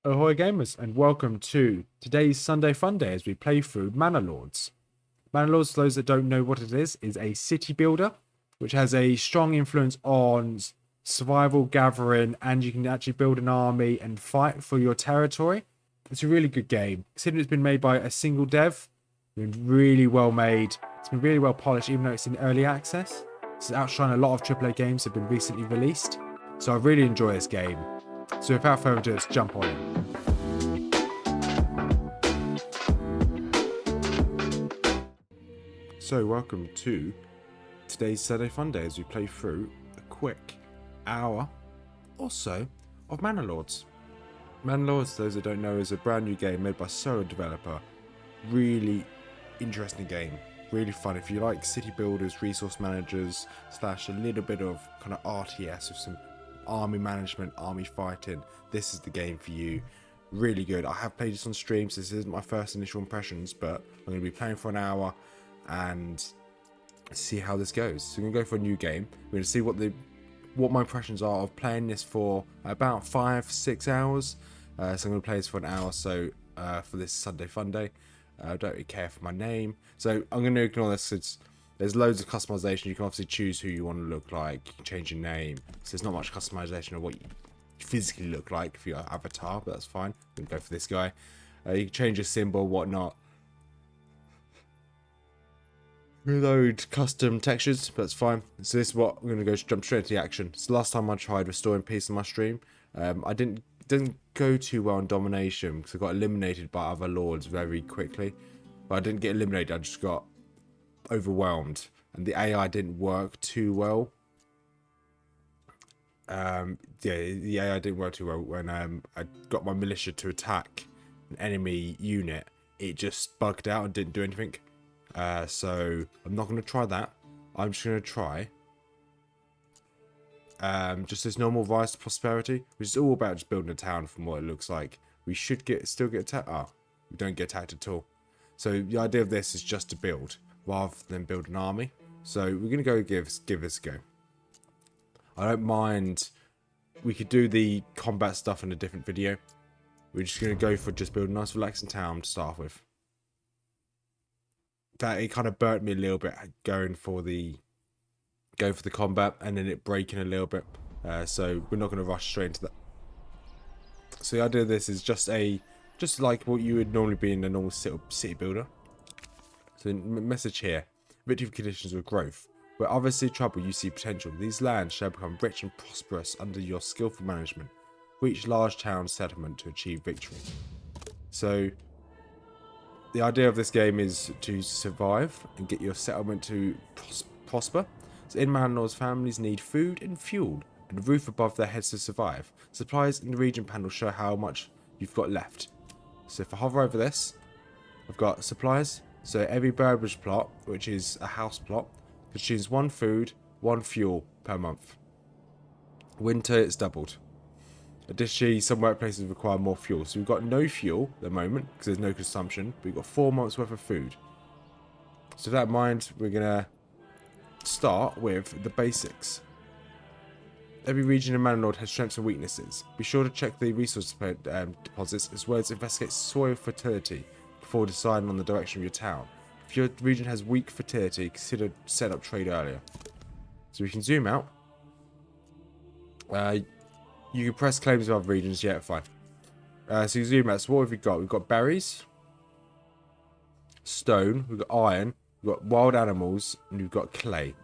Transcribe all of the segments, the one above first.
Ahoy gamers and welcome to today's Sunday-Funday as we play through Manor Lords. Manor Lords, for those that don't know what it is a city builder which has a strong influence on survival, gathering, and you can actually build an army and fight for your territory. It's a really good game. Considering it's been made by a single dev, it's been really well made. It's been really well polished even though it's in early access. It's outshined a lot of AAA games that have been recently released. So I really enjoy this game. So without further ado, let's jump on in. So welcome to today's Sunday-Funday as we play through a quick hour or so of Manor Lords. Manor Lords, those that don't know, is a brand new game made by solo developer. Really interesting game. Really fun. If you like city builders, resource managers, / a little bit of kind of RTS with some army management, army fighting, this is the game for you. Really good. I have played this on stream, so this isn't my first initial impressions, but I'm going to be playing for an hour and see how this goes. So we're going to go for a new game. We're going to see what my impressions are of playing this for about 5-6 hours. So I'm going to play this for an hour. So for this Sunday-Funday, I don't really care for my name. So I'm going to ignore this because there's loads of customization. You can obviously choose who you want to look like. You can change your name. So there's not much customization of what you physically look like for your avatar, but that's fine. I'm going to go for this guy. You can change your symbol, whatnot. Reload custom textures, but that's fine. So this is what I'm going to jump straight into the action. So last time I tried restoring peace on my stream, I didn't go too well on domination because I got eliminated by other lords very quickly. But I didn't get eliminated, I just got overwhelmed, and the AI didn't work too well. Yeah, the AI didn't work too well when I got my militia to attack an enemy unit. It just bugged out and didn't do anything. So I'm not going to try that. I'm just going to try just this normal rise to prosperity, which is all about just building a town. From what it looks like, we should still get attacked. Oh, we don't get attacked at all. So the idea of this is just to build rather than build an army. So we're going to go give this a go. I don't mind. We could do the combat stuff in a different video. We're just going to go for just building a nice relaxing town to start with. That it kind of burnt me a little bit going for the combat and then it breaking a little bit. So we're not going to rush straight into that. So the idea of this is just like what you would normally be in a normal city builder. So message here: victory conditions of growth. Where others see trouble, you see potential. These lands shall become rich and prosperous under your skillful management. Reach large town settlement to achieve victory. So the idea of this game is to survive and get your settlement to prosper. So in Manor Lords, families need food and fuel and a roof above their heads to survive. Supplies in the region panel show how much you've got left. So if I hover over this, I've got supplies. So every Burbage plot, which is a house plot, consumes 1 food, 1 fuel per month. Winter, it's doubled. Additionally, some workplaces require more fuel. So we've got no fuel at the moment because there's no consumption. But we've got 4 months worth of food. So with that in mind, we're going to start with the basics. Every region in Manor Lord has strengths and weaknesses. Be sure to check the resource deposits as well as investigate soil fertility before deciding on the direction of your town. If your region has weak fertility, consider setting up trade earlier. So we can zoom out. You can press claims of other regions. Yeah, fine. So you zoom out. So what have we got? We've got berries, stone, we've got iron, we've got wild animals, and we've got clay.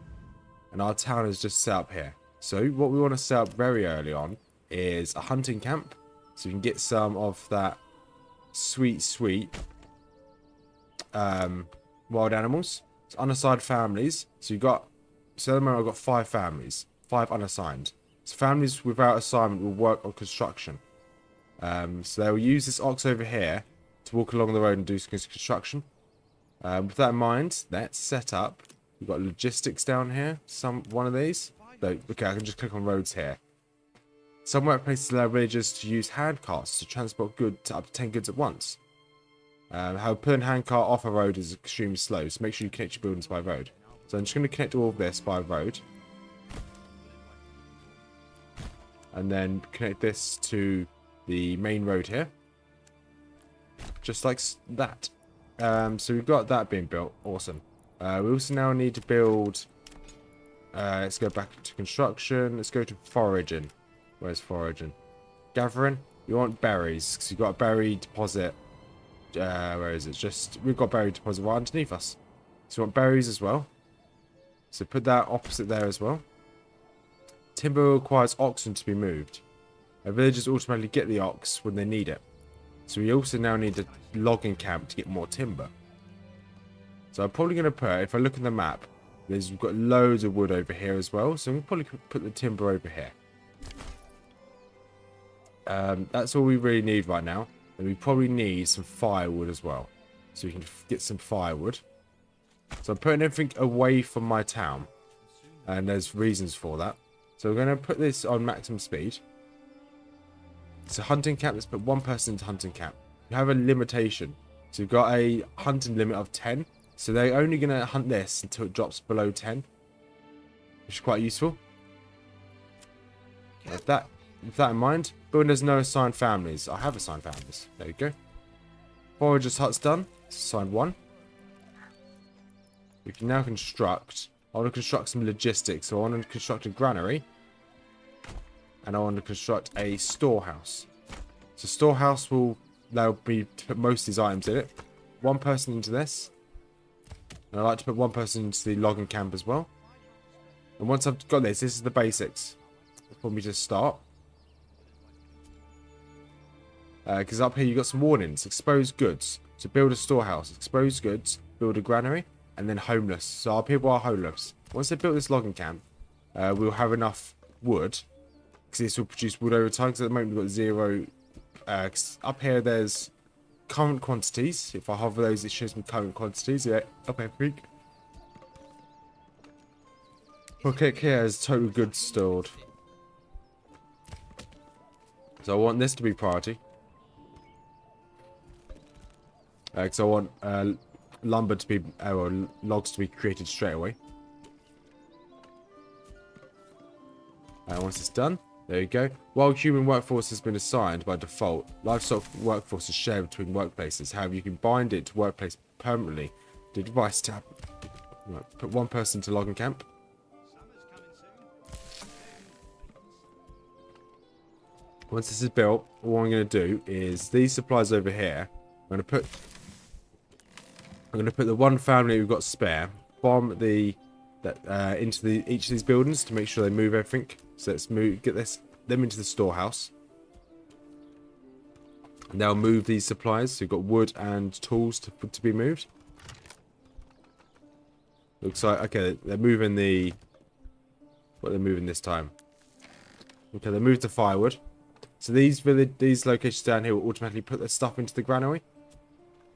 And our town is just set up here. So what we want to set up very early on is a hunting camp. So we can get some of that sweet wild animals. So unassigned families. So at the moment I've got 5 families. 5 unassigned. So families without assignment will work on construction. So they'll use this ox over here to walk along the road and do some construction. With that in mind, let's set up. We've got logistics down here. One of these. Okay, I can just click on roads here. Some workplaces allow villagers to use hand carts to transport goods to up to 10 goods at once. However, pulling hand cart off a road is extremely slow, so make sure you connect your buildings by road. So I'm just going to connect all of this by road. And then connect this to the main road here. Just like that. So we've got that being built. Awesome. We also now need to build... let's go back to construction. Let's go to foraging. Where's foraging? Gathering. We want berries, because we've got a berry deposit. Where is it? We've got a berry deposit right underneath us. So we want berries as well. So put that opposite there as well. Timber requires oxen to be moved. Our villagers automatically get the ox when they need it. So we also now need a logging camp to get more timber. So I'm probably going to put, if I look at the map, we've got loads of wood over here as well. So we'll probably put the timber over here. That's all we really need right now. And we probably need some firewood as well. So we can get some firewood. So I'm putting everything away from my town. And there's reasons for that. So we're going to put this on maximum speed. It's a hunting camp. Let's put one person into hunting camp. You have a limitation. So you've got a hunting limit of 10. So they're only going to hunt this until it drops below 10. Which is quite useful. With that in mind, builders no assigned families. I have assigned families. There you go. Foragers hut's done. Assigned 1. We can now construct. I want to construct some logistics. So I want to construct a granary. And I want to construct a storehouse. So storehouse will allow me to put most of these items in it. One person into this. And I like to put one person into the logging camp as well. And once I've got this is the basics for me to start. Because up here you've got some warnings. Exposed goods. So build a storehouse. Exposed goods. Build a granary. And then homeless. So our people are homeless. Once they've built this logging camp, we'll have enough wood. Because this will produce wood over time. Because at the moment we've got 0. Up here there's current quantities. If I hover those, it shows me current quantities. Yeah, up here, freak. We'll click here as total goods stored. So I want this to be priority. Because I want lumber to be, or logs to be created straight away. Once it's done, there you go. While human workforce has been assigned by default, livestock workforce is shared between workplaces. However, you can bind it to workplace permanently. The device tab. Right, put one person to logging camp. Once this is built, all I'm going to do is these supplies over here. I'm going to put the one family we've got spare. Bomb into each of these buildings to make sure they move everything. So let's get them into the storehouse. And they'll move these supplies. So we've got wood and tools to be moved. Looks like, okay, they're moving what they're moving this time. Okay, they moved the firewood. So these locations down here will automatically put their stuff into the granary.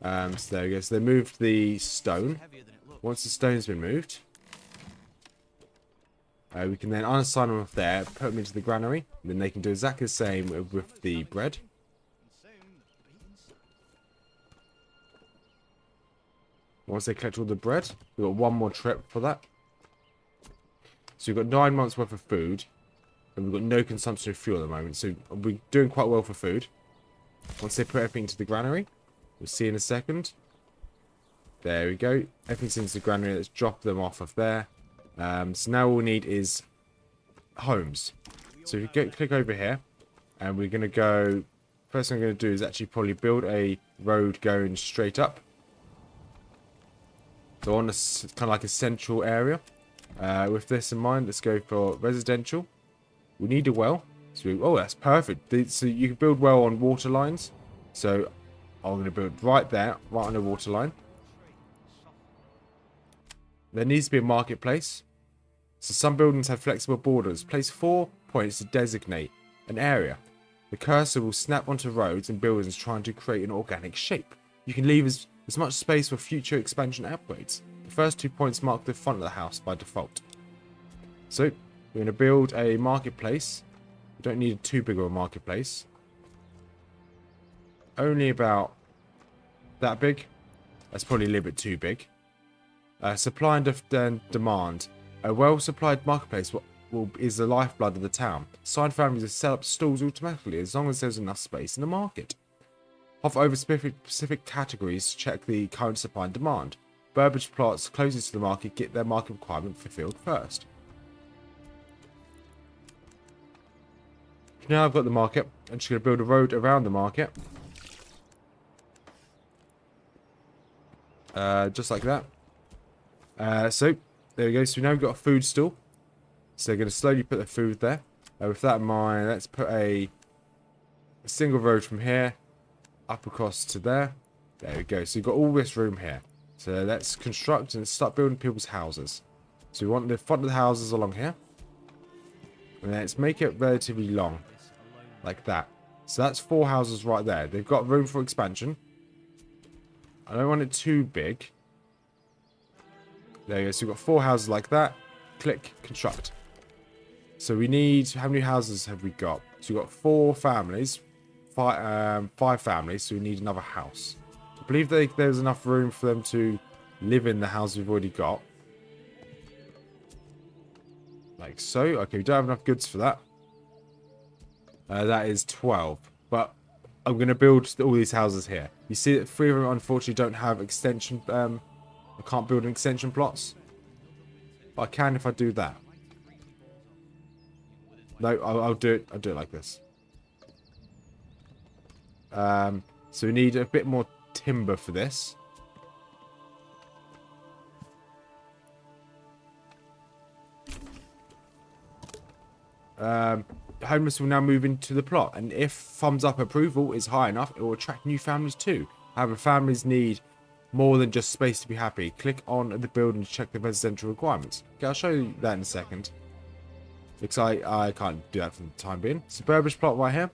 So there we go. So they moved the stone. Once the stone's been moved, we can then unassign them off there, put them into the granary, and then they can do exactly the same with the bread. Once they collect all the bread, we've got one more trip for that. So we've got 9 months worth of food, and we've got no consumption of fuel at the moment. So we're doing quite well for food. Once they put everything into the granary, we'll see in a second. There we go. Everything's into the granary. Let's drop them off of there. So now all we need is homes. So if you click over here, and we're going to go... First thing I'm going to do is actually probably build a road going straight up. So on a kind of like a central area. With this in mind, let's go for residential. We need a well. So oh, that's perfect. So you can build well on water lines. So I'm going to build right there, right on the water line. There needs to be a marketplace. So some buildings have flexible borders. Place 4 points to designate an area. The cursor will snap onto roads and buildings trying to create an organic shape. You can leave as much space for future expansion upgrades. The first 2 points mark the front of the house by default. So we're going to build a marketplace. We don't need too big of a marketplace. Only about that big. That's probably a little bit too big. Supply and demand. A well-supplied marketplace will is the lifeblood of the town. Assigned families will set up stalls automatically as long as there's enough space in the market. Hover over specific categories to check the current supply and demand. Burbage plots closest to the market get their market requirement fulfilled first. Now I've got the market, I'm just going to build a road around the market. Just like that. So, there we go. So now we've got a food stall. So they're going to slowly put the food there. With that in mind, let's put a single road from here up across to there. There we go. So you've got all this room here. So let's construct and start building people's houses. So we want the front of the houses along here. And let's make it relatively long. Like that. So that's 4 houses right there. They've got room for expansion. I don't want it too big. There you go. So we've got 4 houses like that. Click, construct. So we need... How many houses have we got? So we've got 4 families. 5 families. So we need another house. I believe there's enough room for them to live in the house we've already got. Like so. Okay, we don't have enough goods for that. That is 12. But I'm going to build all these houses here. You see that 3 of them unfortunately don't have extension... I can't build an extension plots. But I can if I do that. No, I'll do it. I'll do it like this. So we need a bit more timber for this. Homeless will now move into the plot, and if thumbs up approval is high enough, it will attract new families too. However, families need more than just space to be happy. Click on the building to check the residential requirements. Okay, I'll show you that in a second. Because I can't do that for the time being. It's a Burbage plot right here.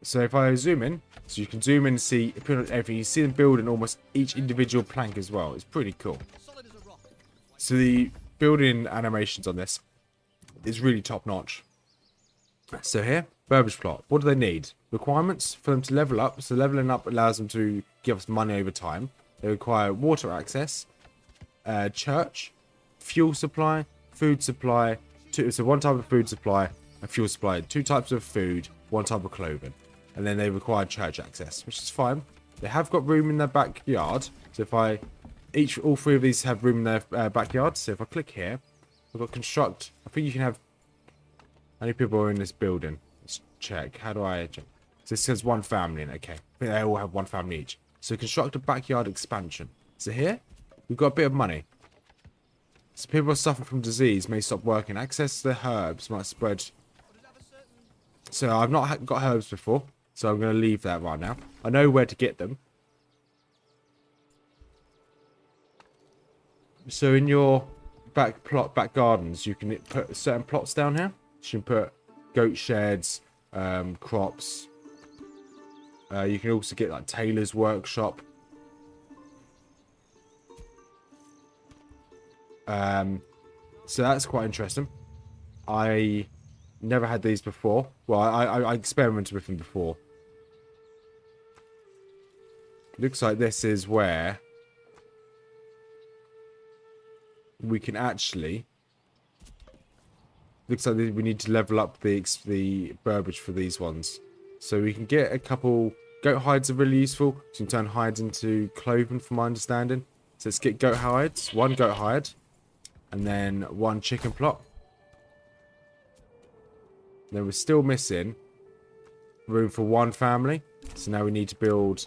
So if I zoom in, so you can zoom in and see pretty much everything. You see them building almost each individual plank as well. It's pretty cool. So the building animations on this is really top notch. So here, Burbage plot. What do they need? Requirements for them to level up. So leveling up allows them to give us money over time. They require water access, church, fuel supply, food supply. So 1 type of food supply, a fuel supply, 2 types of food, 1 type of clothing. And then they require church access, which is fine. They have got room in their backyard. So if all 3 of these have room in their backyard. So if I click here, I've got construct. I think you can have... How many people are in this building? Let's check. How do I check? So this says 1 family in it. Okay. I think they all have 1 family each. So construct a backyard expansion. So here, we've got a bit of money. So people suffering from disease may stop working. Access to the herbs might spread. So I've not got herbs before. So I'm going to leave that right now. I know where to get them. So in your back gardens, you can put certain plots down here. You can put goat sheds, crops. You can also get like tailor's workshop. So that's quite interesting. I never had these before. Well, I experimented with them before. Looks like this is where we can actually... Looks like we need to level up the Burbage for these ones. So we can get a couple... Goat hides are really useful. So you can turn hides into clothing from my understanding. So let's get goat hides. 1 goat hide. And then 1 chicken plot. Then we're still missing room for 1 family. So now we need to build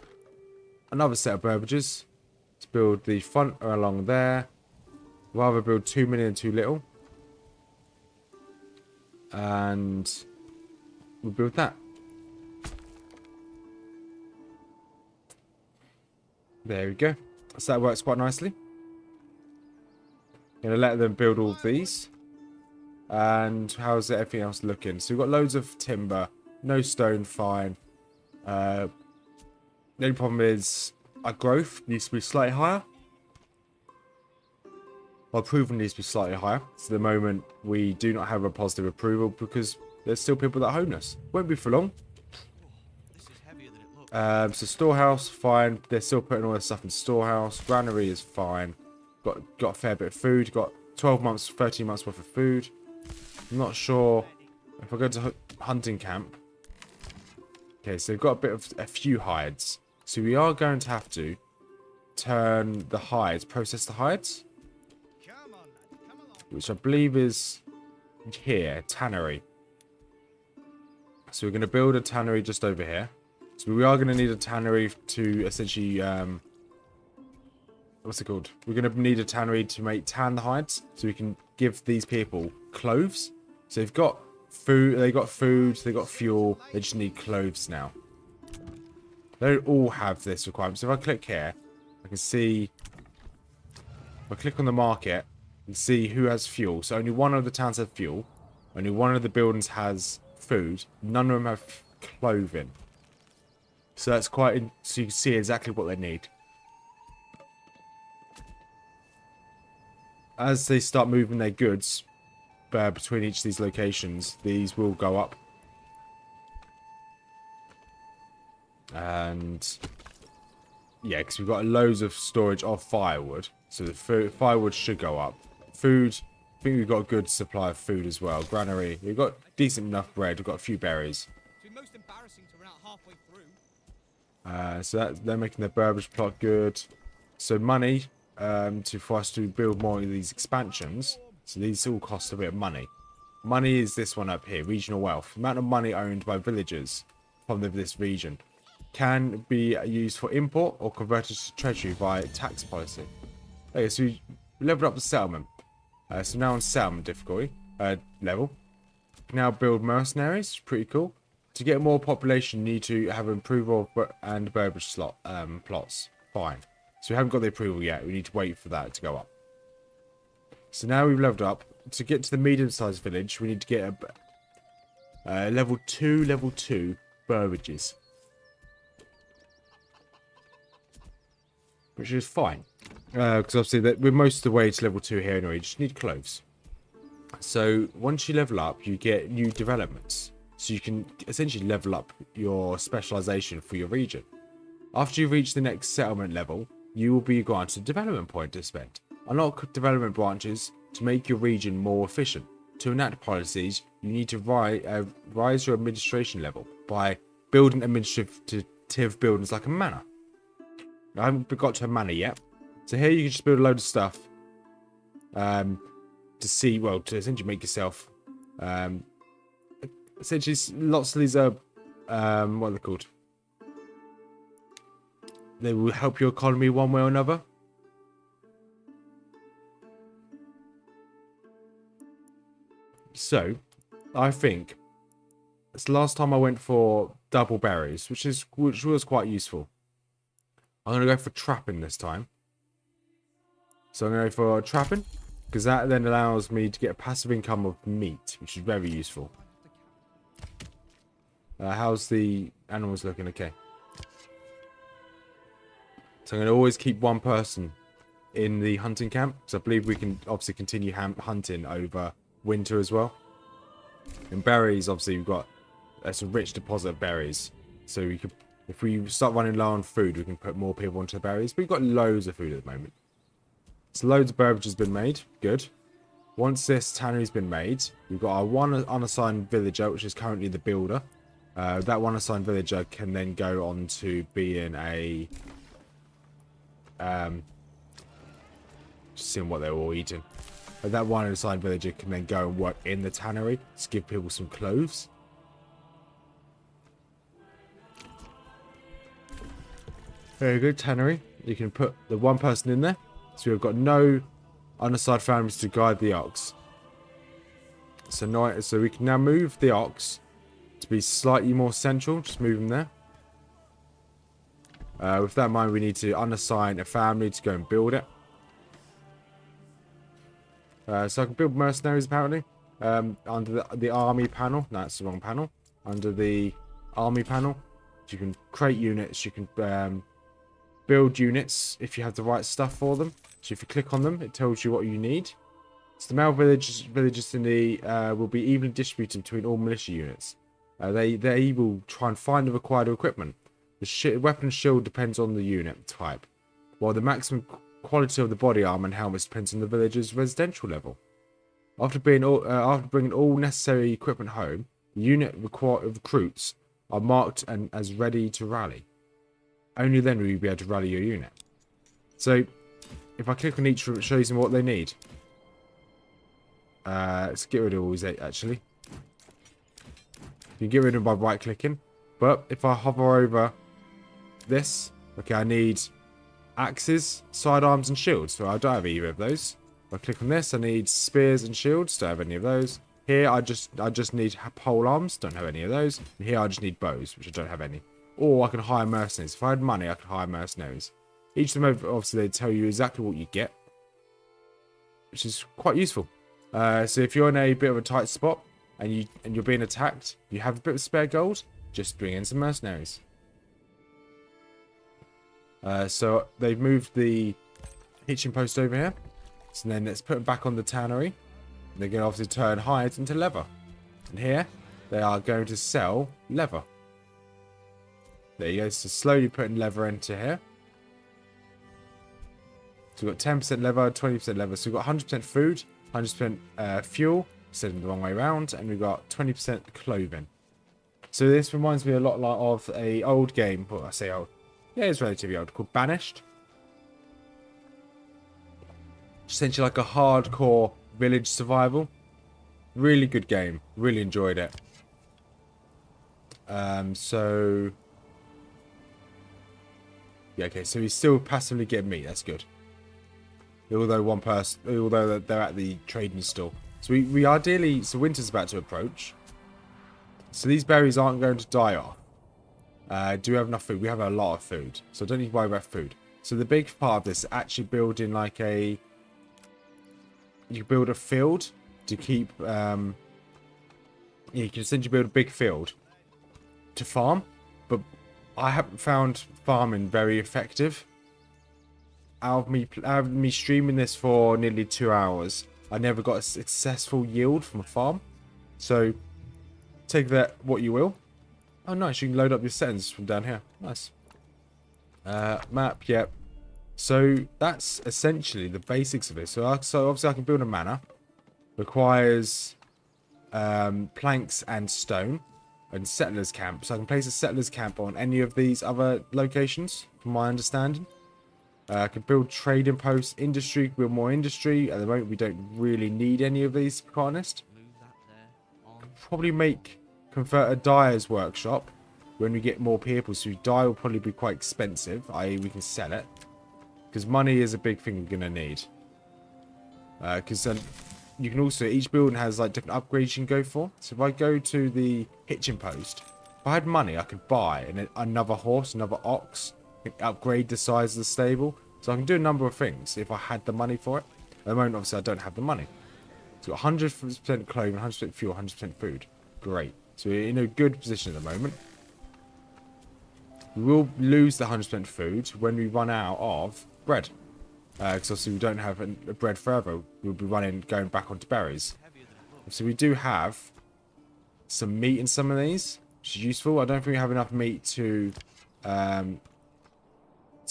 another set of Burbages. Let's build the front along there. Rather build too many and too little. And we'll build that. There we go. So that works quite nicely. Gonna let them build all of these. And how's everything else looking? So we've got loads of timber. No stone, fine. The only problem is our growth needs to be slightly higher. Our approval needs to be slightly higher. So at the moment, we do not have a positive approval because there's still people that are homeless. Won't be for long. So storehouse, fine. They're still putting all their stuff in storehouse. Granary is fine. Got a fair bit of food. Got 12 months, 13 months worth of food. I'm not sure if I go to hunting camp. Okay, so we've got a few hides. So we are going to have to turn the hides, process the hides, which I believe is here, tannery. So we're going to build a tannery just over here. So we are going to need a tannery to essentially, what's it called? We're going to need a tannery to tan the hides, so we can give these people clothes. So they've got food, they got fuel, they just need clothes now. They don't all have this requirement. So if I click here, I can see, if I click on the market, I can see who has fuel. So only one of the towns have fuel. Only one of the buildings has food. None of them have clothing. So that's so you can see exactly what they need. As they start moving their goods between each of these locations, these will go up. And yeah, because we've got loads of storage of firewood, so the firewood should go up. Food, I think we've got a good supply of food as well. Granary, we've got decent enough bread. We've got a few berries. It's most embarrassing to run out halfway through. So they're making their Burbage plot good. So money for us to build more of these expansions. So these all cost a bit of money. Money is this one up here, regional wealth. The amount of money owned by villagers from this region can be used for import or converted to treasury via tax policy. Okay, so we leveled up the settlement. So now on settlement difficulty level. Now build mercenaries, pretty cool. To get more population, you need to have approval and Burbage plots. Fine. So we haven't got the approval yet. We need to wait for that to go up. So now we've leveled up. To get to the medium-sized village, we need to get a level 2 Burbages. Which is fine. Because obviously we're most of the way to level 2 here anyway. You just need clothes. So once you level up, you get new developments. So you can essentially level up your specialization for your region. After you reach the next settlement level, you will be granted a development point to spend. Unlock development branches to make your region more efficient. To enact policies, you need to rise your administration level by building administrative buildings like a manor. I haven't got to a manor yet. So here you can just build a load of stuff to essentially make yourself essentially lots of these are what are they called? They will help your economy one way or another. So I think it's the last time I went for double berries, which was quite useful. I'm gonna go for trapping this time. So I'm going to go for trapping, because that then allows me to get a passive income of meat, which is very useful. How's the animals looking? Okay. So I'm going to always keep one person in the hunting camp, because I believe we can obviously continue hunting over winter as well. And berries, obviously we've got a rich deposit of berries. So we could, if we start running low on food, we can put more people onto the berries. But we've got loads of food at the moment. So loads of Burbage has been made. Good. Once this tannery's been made, we've got our one unassigned villager, which is currently the builder. That one assigned villager can then go on to being a... just seeing what they're all eating. That one assigned villager can then go and work in the tannery to give people some clothes. Very good, tannery. You can put the one person in there. So we've got no unassigned families to guide the ox. So we can now move the ox to be slightly more central. Just move them there. With that in mind, we need to unassign a family to go and build it. So I can build mercenaries apparently. Under the army panel. No, that's the wrong panel. Under the army panel, you can create units. You can build units if you have the right stuff for them. So if you click on them, it tells you what you need. So the male villagers in the will be evenly distributed between all militia units. They will try and find the required equipment. The weapon shield depends on the unit type, while the maximum quality of the body armor and helmets depends on the villager's residential level. After bringing all necessary equipment home, the unit recruits are marked and as ready to rally. Only then will you be able to rally your unit. So, if I click on each room, it shows them what they need. Let's get rid of all these 8, actually. You can get rid of them by right-clicking. But if I hover over this, okay, I need axes, sidearms, and shields. So I don't have either of those. If I click on this, I need spears and shields. Don't have any of those. Here, I just need pole arms. Don't have any of those. And here, I just need bows, which I don't have any. Or I can hire mercenaries. If I had money, I could hire mercenaries. Each of them, obviously, they tell you exactly what you get, which is quite useful. So if you're in a bit of a tight spot and you're being attacked, you have a bit of spare gold, just bring in some mercenaries. So they've moved the hitching post over here. So then let's put them back on the tannery. They're going to obviously turn hides into leather. And here, they are going to sell leather. There you go. So slowly putting leather into here. So we've got 10% leather, 20% leather. So we've got 100% food, 100% fuel, instead of the wrong way around. And we've got 20% clothing. So this reminds me a lot of a old game. Well, I say old. Yeah, it's relatively old. Called Banished. Essentially like a hardcore village survival. Really good game. Really enjoyed it. So... yeah, okay. So he's still passively getting meat. That's good. Although they're at the trading store. So we ideally... so winter's about to approach. So these berries aren't going to die off. Do we have enough food? We have a lot of food. So I don't need to worry about food. So the big part of this is actually building like a... you build a field to keep... yeah, you can essentially build a big field to farm. But I haven't found farming very effective. Out of me streaming this for nearly 2 hours, I never got a successful yield from a farm. So, take that what you will. Oh, nice. You can load up your settings from down here. Nice. Map, yep. So, that's essentially the basics of it. So obviously I can build a manor. Requires planks and stone. And settlers camp. So I can place a settlers camp on any of these other locations, from my understanding. I can build trading posts, industry, build more industry. At the moment, we don't really need any of these, to be quite honest. Probably convert a dyer's workshop when we get more people. So dye will probably be quite expensive, i.e. we can sell it. Because money is a big thing we're going to need. Because then you can also, each building has like different upgrades you can go for. So if I go to the hitching post, if I had money, I could buy another horse, another ox. Upgrade the size of the stable. So I can do a number of things if I had the money for it. At the moment, obviously, I don't have the money. So 100% clothing, 100% fuel, 100% food. Great. So we're in a good position at the moment. We will lose the 100% food when we run out of bread. Because obviously we don't have bread forever. We'll be going back onto berries. So we do have some meat in some of these, which is useful. I don't think we have enough meat to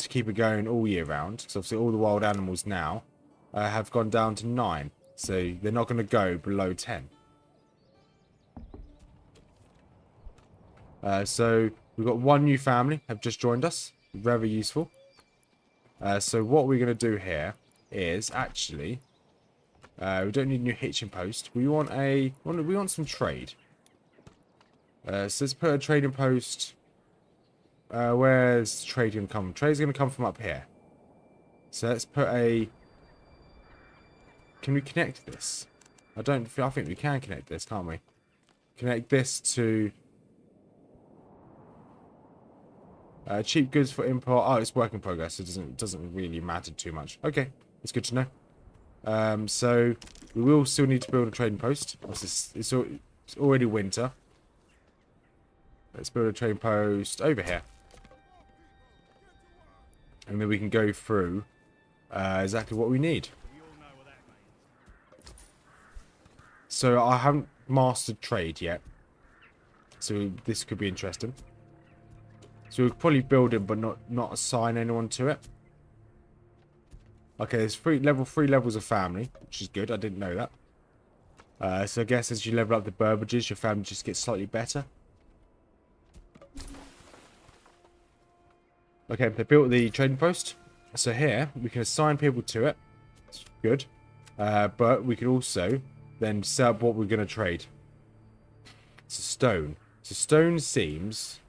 keep it going all year round. Because obviously all the wild animals now have gone down to 9. So they're not going to go below 10. So we've got one new family have just joined us. Very useful. So what we're going to do here is actually... we don't need a new hitching post. We want some trade. So let's put a trading post... where's trade going to come from? Trade's going to come from up here. So let's put a... Can we connect this? I think we can connect this, can't we? Connect this to... cheap goods for import. Oh, it's work in progress. It doesn't really matter too much. Okay, it's good to know. So we will still need to build a trading post. It's already winter. Let's build a trading post over here. And then we can go through exactly what we need. So I haven't mastered trade yet. So this could be interesting. So we'll probably build it, but not assign anyone to it. Okay, there's level 3 levels of family, which is good. I didn't know that. So I guess as you level up the Burbages, your family just gets slightly better. Okay, they built the trading post. So here, we can assign people to it. It's good. But we can also then set up what we're going to trade. So stone. So stone seems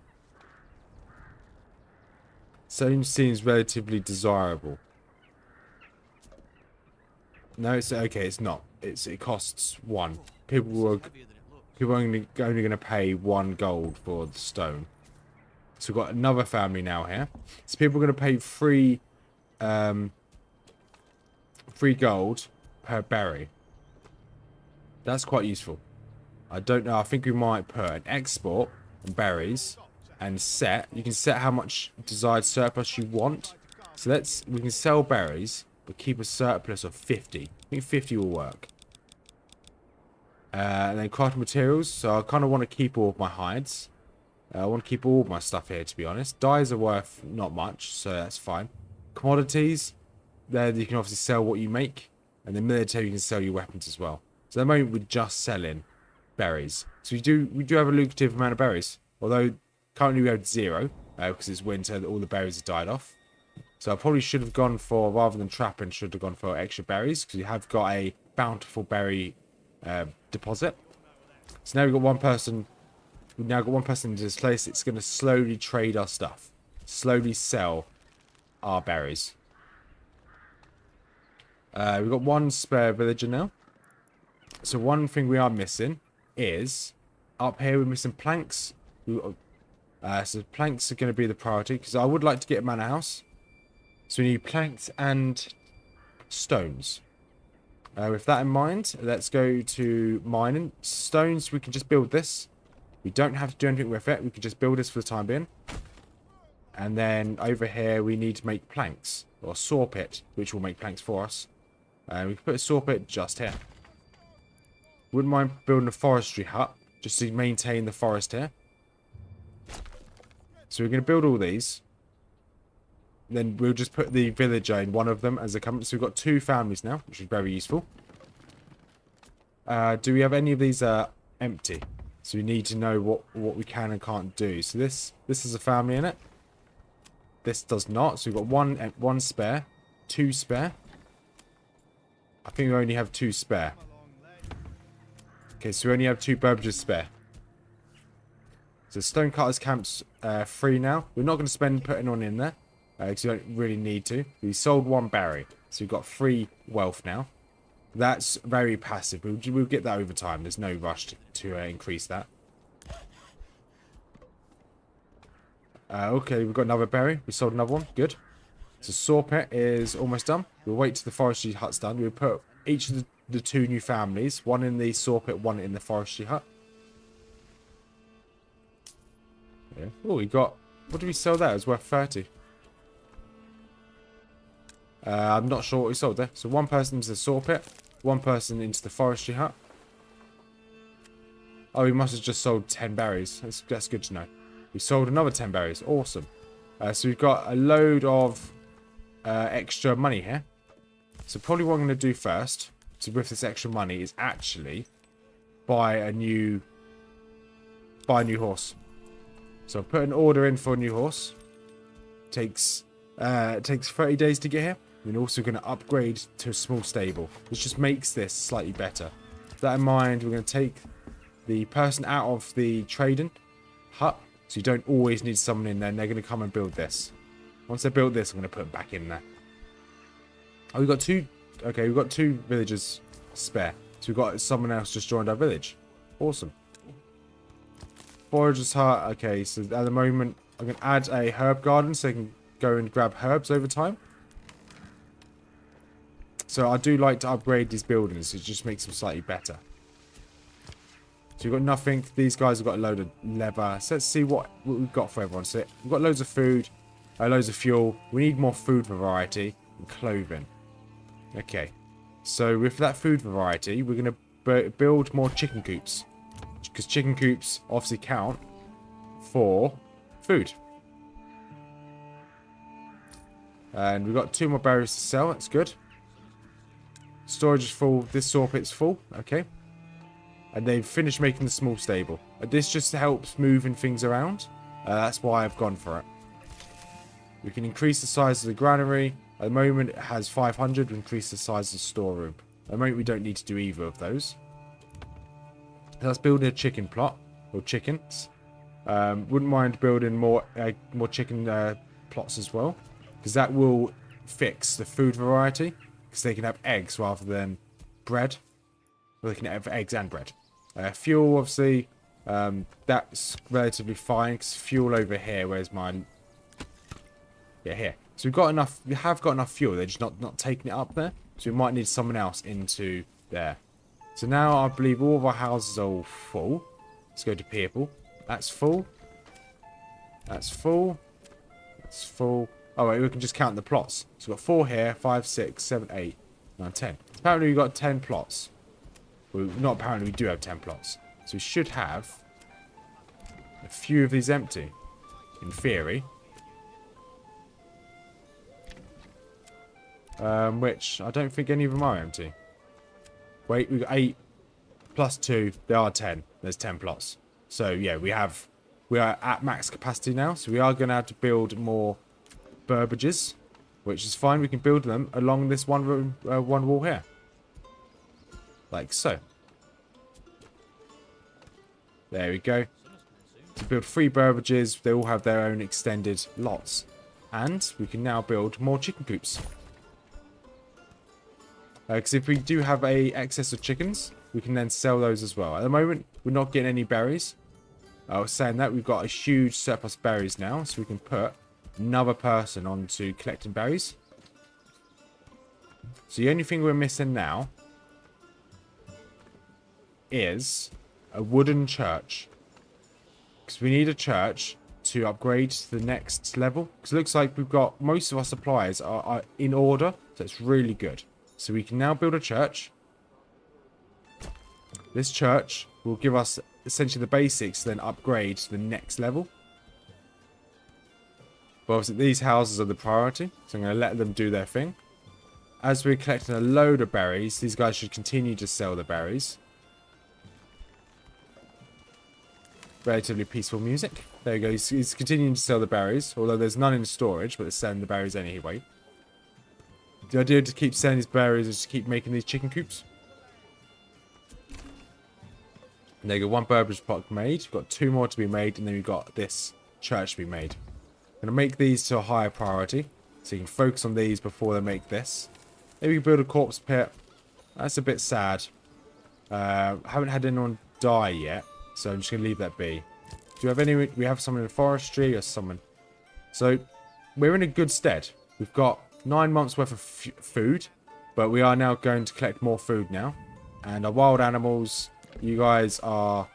relatively desirable. No, it's okay. It's not. It costs 1. People are only going to pay 1 gold for the stone. So we've got another family now here. So people are going to pay 3 gold per berry. That's quite useful. I don't know. I think we might put an export on berries and set. You can set how much desired surplus you want. So we can sell berries, but keep a surplus of 50. I think 50 will work. And then craft materials. So I kind of want to keep all of my hides. I want to keep all of my stuff here, to be honest. Dyes are worth not much, so that's fine. Commodities. There you can obviously sell what you make. And then military, you can sell your weapons as well. So at the moment, we're just selling berries. So we do have a lucrative amount of berries. Although currently we have 0 because it's winter, all the berries have died off. So I probably should have gone for, rather than trapping, should have gone for extra berries because we have got a bountiful berry deposit. So now we've got one person. We've now got one person in this place. It's going to slowly trade our stuff, slowly sell our berries. We've got 1 spare villager now. So one thing we are missing is up here we're missing planks. So planks are going to be the priority because I would like to get a manor house. So we need planks and stones. With that in mind, let's go to mining. Stones, we can just build this. We don't have to do anything with it. We can just build this for the time being. And then over here we need to make planks. Or a saw pit, which will make planks for us. We can put a saw pit just here. Wouldn't mind building a forestry hut, just to maintain the forest here. So we're going to build all these. Then we'll just put the villager in one of them as a company. So we've got 2 families now, which is very useful. Do we have any of these empty? So we need to know what we can and can't do. So this is a family in it. This does not. So we've got one spare, 2 spare. I think we only have 2 spare. Okay, so we only have 2 Burbages spare. So Stonecutters Camp's free now. We're not going to spend putting on in there. Because we don't really need to. We sold 1 berry. So we've got 3 wealth now. That's very passive. We'll get that over time. There's no rush to increase that. Okay, we've got another berry. We sold another one. Good. So saw pit is almost done. We'll wait till the forestry hut's done. We'll put each of the 2 new families. 1 in the saw pit, 1 in the forestry hut. Yeah. Oh, we got... What did we sell there? It was worth 30. I'm not sure what we sold there. So 1 person into the saw pit. 1 person into the forestry hut. Oh, we must have just sold 10 berries. That's good to know. We sold another 10 berries. Awesome. So we've got a load of extra money here. So probably what I'm going to do first, so with this extra money, is actually buy a new horse. So I'll put an order in for a new horse. Takes 30 days to get here. We're also going to upgrade to a small stable, which just makes this slightly better. With that in mind, we're going to take the person out of the trading hut, so you don't always need someone in there, and they're going to come and build this. Once they build this, I'm going to put them back in there. Oh, we've got 2... Okay, we've got 2 villagers spare. So we've got someone else just joined our village. Awesome. Forager's hut. Okay, so at the moment, I'm going to add a herb garden so I can go and grab herbs over time. So I do like to upgrade these buildings. It just makes them slightly better. So we've got nothing. These guys have got a load of leather. So let's see what we've got for everyone. So we've got loads of food, loads of fuel. We need more food variety and clothing. Okay. So with that food variety, we're going to build more chicken coops. Because chicken coops obviously count for food. And we've got 2 more berries to sell. That's good. Storage is full. This saw pit's full. Okay. And they've finished making the small stable. This just helps moving things around. That's why I've gone for it. We can increase the size of the granary. At the moment, it has 500. We increase the size of the storeroom. At the moment, we don't need to do either of those. Let's build a chicken plot. Or chickens. Wouldn't mind building more chicken plots as well. Because that will fix the food variety. Because they can have eggs rather than bread. Well, they can have eggs and bread. Fuel, obviously, that's relatively fine. Because fuel over here, where's mine? Yeah, here. So we've got enough. We have got enough fuel. They're just not taking it up there. So we might need someone else into there. So now I believe all of our houses are all full. Let's go to people. That's full. That's full. That's full. Oh wait, we can just count the plots. So we've got 4 here, 5, 6, 7, 8, 9, 10. Apparently we've got 10 plots. Well, not apparently, we do have 10 plots. So we should have a few of these empty. In theory. Which I don't think any of them are empty. Wait, we've got 8 plus 2. There are 10. There's 10 plots. So yeah, we are at max capacity now. So we are going to have to build more burbages, which is fine. We can build them along this one wall here, like so. There we go. To build 3 burbages, they all have their own extended lots, and we can now build more chicken coops. Because if we do have a excess of chickens, we can then sell those as well. At the moment, we're not getting any berries. I was saying that we've got a huge surplus berries now, so we can put another person onto collecting berries. So the only thing we're missing now is a wooden church. Because we need a church to upgrade to the next level. Because it looks like we've got most of our supplies are in order, so it's really good. So we can now build a church. This church will give us essentially the basics, then upgrade to the next level. But obviously these houses are the priority, so I'm going to let them do their thing. As we're collecting a load of berries, these guys should continue to sell the berries. Relatively peaceful music. There you go, he's continuing to sell the berries, although there's none in storage, but they're selling the berries anyway. The idea to keep selling these berries is to keep making these chicken coops. And there you go, 1 burbage pot made. We've got 2 more to be made, and then we've got this church to be made. I'm going to make these to a higher priority, so you can focus on these before they make this. Maybe we can build a corpse pit. That's a bit sad. Haven't had anyone die yet, so I'm just going to leave that be. Do we have any? We have someone in forestry or someone. So we're in a good stead. We've got 9 months worth of food, but we are now going to collect more food now. And our wild animals, you guys aren't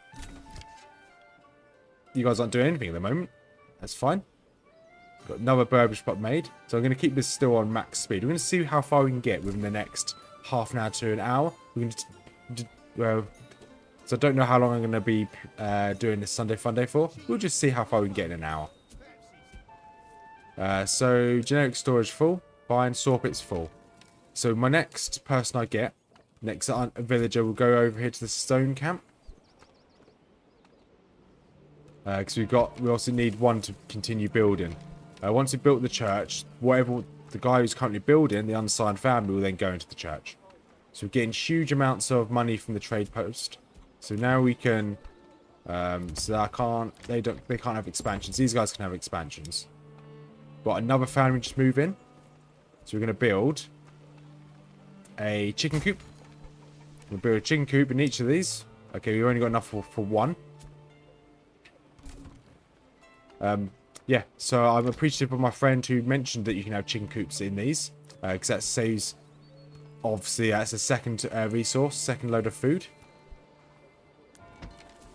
doing anything at the moment. That's fine. Got another burbage pot made, so I'm going to keep this still on max speed. We're going to see how far we can get within the next half an hour to an hour. We're going to, so I don't know how long I'm going to be doing this Sunday-Funday for. We'll just see how far we can get in an hour. So generic storage full. Fine, sawpit's full. So my next person I get, next villager, will go over here to the stone camp. Because we also need one to continue building. Once we built the church, whatever the guy who's currently building, the unsigned family, will then go into the church. So we're getting huge amounts of money from the trade post. So now we can, they can't have expansions. These guys can have expansions. But another family just move in. So we're going to build a chicken coop. We'll build a chicken coop in each of these. Okay, we've only got enough for 1. Yeah, so I'm appreciative of my friend who mentioned that you can have chicken coops in these. Because that saves, obviously, that's a second resource, second load of food.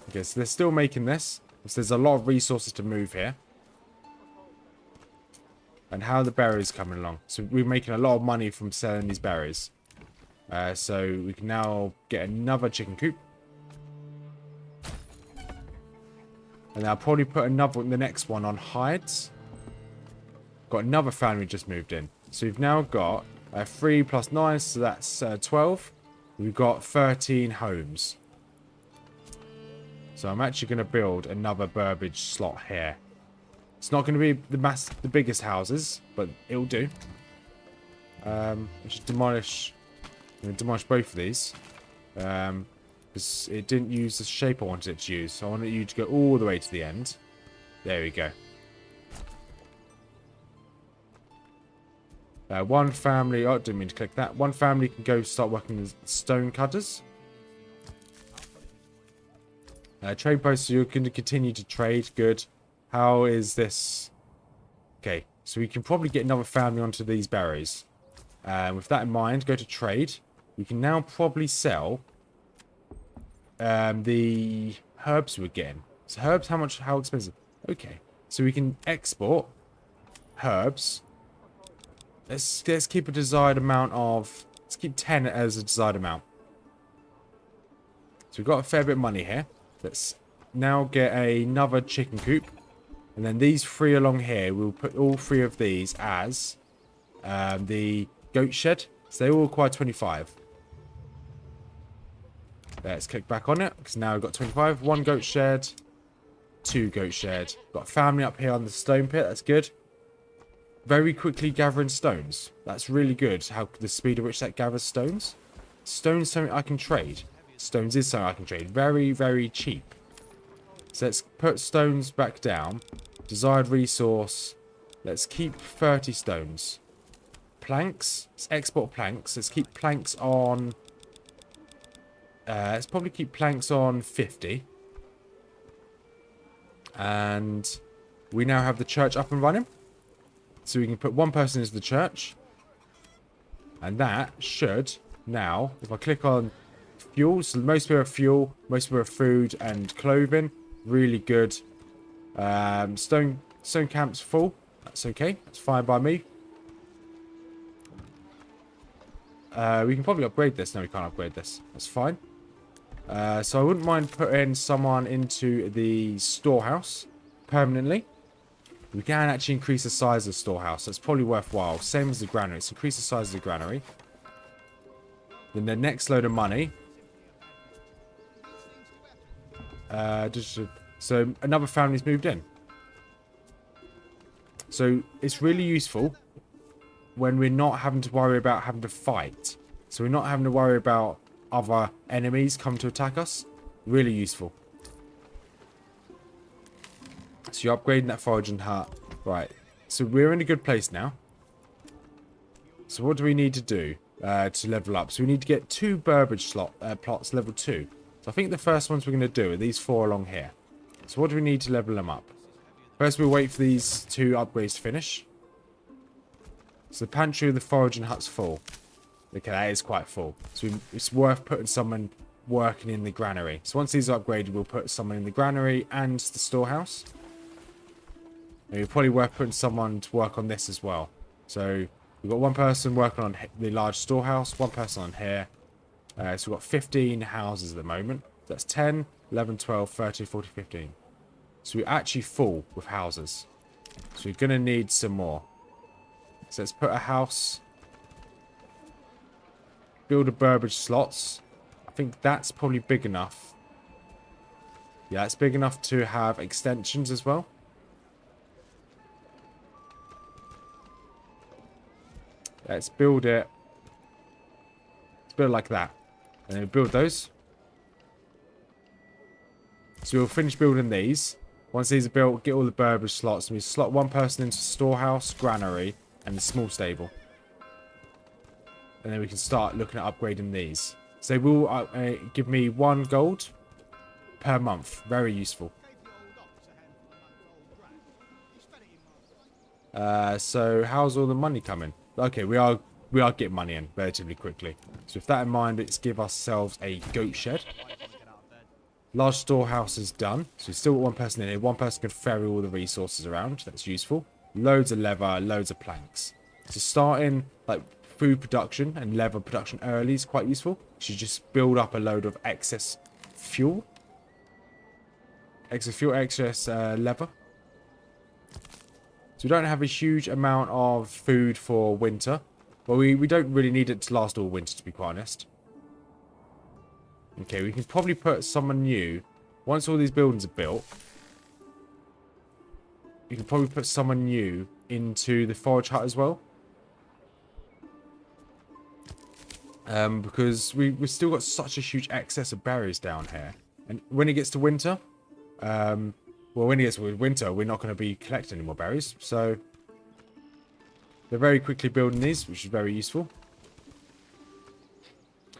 Okay, so they're still making this. So there's a lot of resources to move here. And how are the berries coming along? So we're making a lot of money from selling these berries. So we can now get another chicken coop. And I'll probably put the next one on hides. Got another family just moved in. So we've now got 3 plus 9, so that's 12. We've got 13 homes. So I'm actually going to build another Burbage slot here. It's not going to be the biggest houses, but it'll do. I should demolish. I'm going to demolish both of these. Because it didn't use the shape I wanted it to use. So I wanted you to go all the way to the end. There we go. One family... Oh, didn't mean to click that. One family can go start working as stone cutters. Trade posts, so you're going to continue to trade. Good. How is this? Okay, so we can probably get another family onto these berries. With that in mind, go to trade. We can now probably sell the herbs we're getting. So herbs, how expensive? Okay, so we can export herbs. Let's keep a desired amount of... Let's keep 10 as a desired amount. So we've got a fair bit of money here. Let's now get another chicken coop. And then these 3 along here, we'll put all 3 of these as the goat shed. So they all require 25. Let's click back on it, because now we've got 25. 1 goat shed, 2 goat shed. Got a family up here on the stone pit. That's good. Very quickly gathering stones. That's really good. How the speed at which that gathers stones. Stones something I can trade. Stones is something I can trade. Very, very cheap. So let's put stones back down. Desired resource. Let's keep 30 stones. Planks. Let's export planks. Let's keep planks on... let's probably keep planks on 50. And we now have the church up and running. So we can put 1 person into the church. And that should now, if I click on fuel, so most people have fuel, most people have food and clothing. Really good. Stone camp's full. That's okay. That's fine by me. We can probably upgrade this. No, we can't upgrade this. That's fine. So I wouldn't mind putting someone into the storehouse permanently. We can actually increase the size of the storehouse. That's probably worthwhile. Same as the granary. Let's increase the size of the granary. Then the next load of money. So another family's moved in. So it's really useful when we're not having to worry about having to fight. So we're not having to worry about other enemies come to attack us. Really useful. So you're upgrading that foraging hut. Right. So we're in a good place now. So what do we need to do to level up? So we need to get 2 Burbage plots level 2. So I think the first ones we're going to do are these 4 along here. So what do we need to level them up? First we'll wait for these 2 upgrades to finish. So the pantry of the foraging hut's full. Okay, that is quite full. So it's worth putting someone working in the granary. So once these are upgraded, we'll put someone in the granary and the storehouse. And it's probably worth putting someone to work on this as well. So we've got 1 person working on the large storehouse, 1 person on here. So we've got 15 houses at the moment. That's 10, 11, 12, 13, 14, 15. So we're actually full with houses. So we're going to need some more. So let's put a house. Build a Burbage slots. I think that's probably big enough. Yeah, it's big enough to have extensions as well. Let's build it. Let's build it like that. And then we'll build those. So we'll finish building these. Once these are built, get all the Burbage slots. And we slot 1 person into storehouse, granary, and the small stable. And then we can start looking at upgrading these. So they will give me 1 gold per month. Very useful. So how's all the money coming? Okay, we are getting money in relatively quickly. So with that in mind, let's give ourselves a goat shed. Large storehouse is done. So we still got 1 person in here. 1 person can ferry all the resources around. That's useful. Loads of leather, loads of planks. So starting like food production and leather production early is quite useful. You just build up a load of excess fuel. Excess leather. So we don't have a huge amount of food for winter. But we don't really need it to last all winter, to be quite honest. Okay, we can probably put someone new Once all these buildings are built, you can probably put someone new into the forage hut as well. Because we've still got such a huge excess of berries down here. And when it gets to winter, well, when it gets to winter, we're not going to be collecting any more berries. So they're very quickly building these, which is very useful.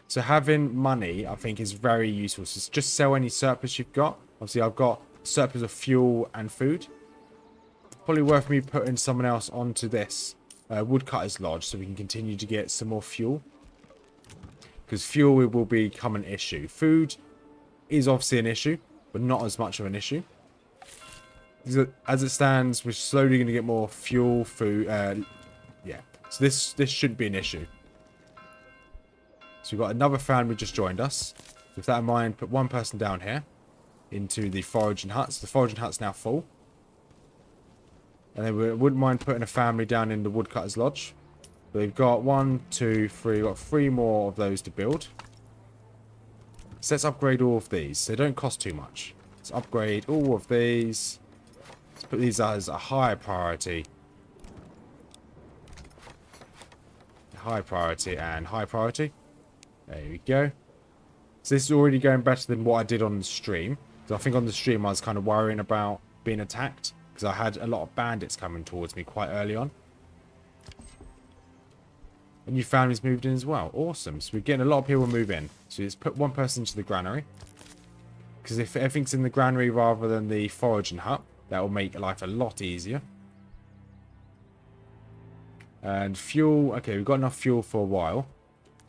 So having money, I think, is very useful. So just sell any surplus you've got. Obviously, I've got surplus of fuel and food. Probably worth me putting someone else onto this woodcutter's lodge so we can continue to get some more fuel. Because fuel will become an issue. Food is obviously an issue, but not as much of an issue. As it stands, we're slowly going to get more fuel, food. Yeah, so this shouldn't be an issue. So we've got another family just joined us. With that in mind, put one person down here into the foraging huts. The foraging hut's now full. And then we wouldn't mind putting a family down in the woodcutter's lodge. But we've got 1, 2, 3. We've got 3 more of those to build. So let's upgrade all of these. They don't cost too much. Let's upgrade all of these. Let's put these as a high priority. High priority and high priority. There we go. So this is already going better than what I did on the stream. Because I think on the stream I was kind of worrying about being attacked. Because I had a lot of bandits coming towards me quite early on. And new families moved in as well. Awesome. So we're getting a lot of people move in. So let's put one person into the granary. Because if everything's in the granary rather than the foraging hut, that will make life a lot easier. And fuel. Okay, we've got enough fuel for a while.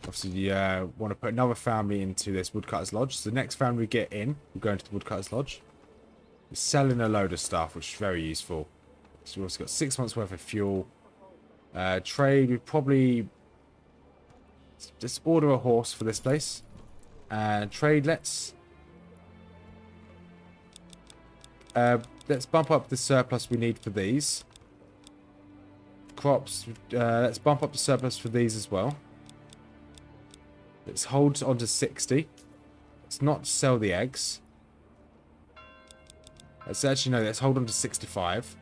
Obviously, you want to put another family into this woodcutter's lodge. So the next family we get in, we go into the woodcutter's lodge. We're selling a load of stuff, which is very useful. So we've also got 6 months worth of fuel. Trade, we probably just order a horse for this place. And trade, let's bump up the surplus we need for these. Crops, let's bump up the surplus for these as well. Let's hold on to 60. Let's not sell the eggs. Let's hold on to 65.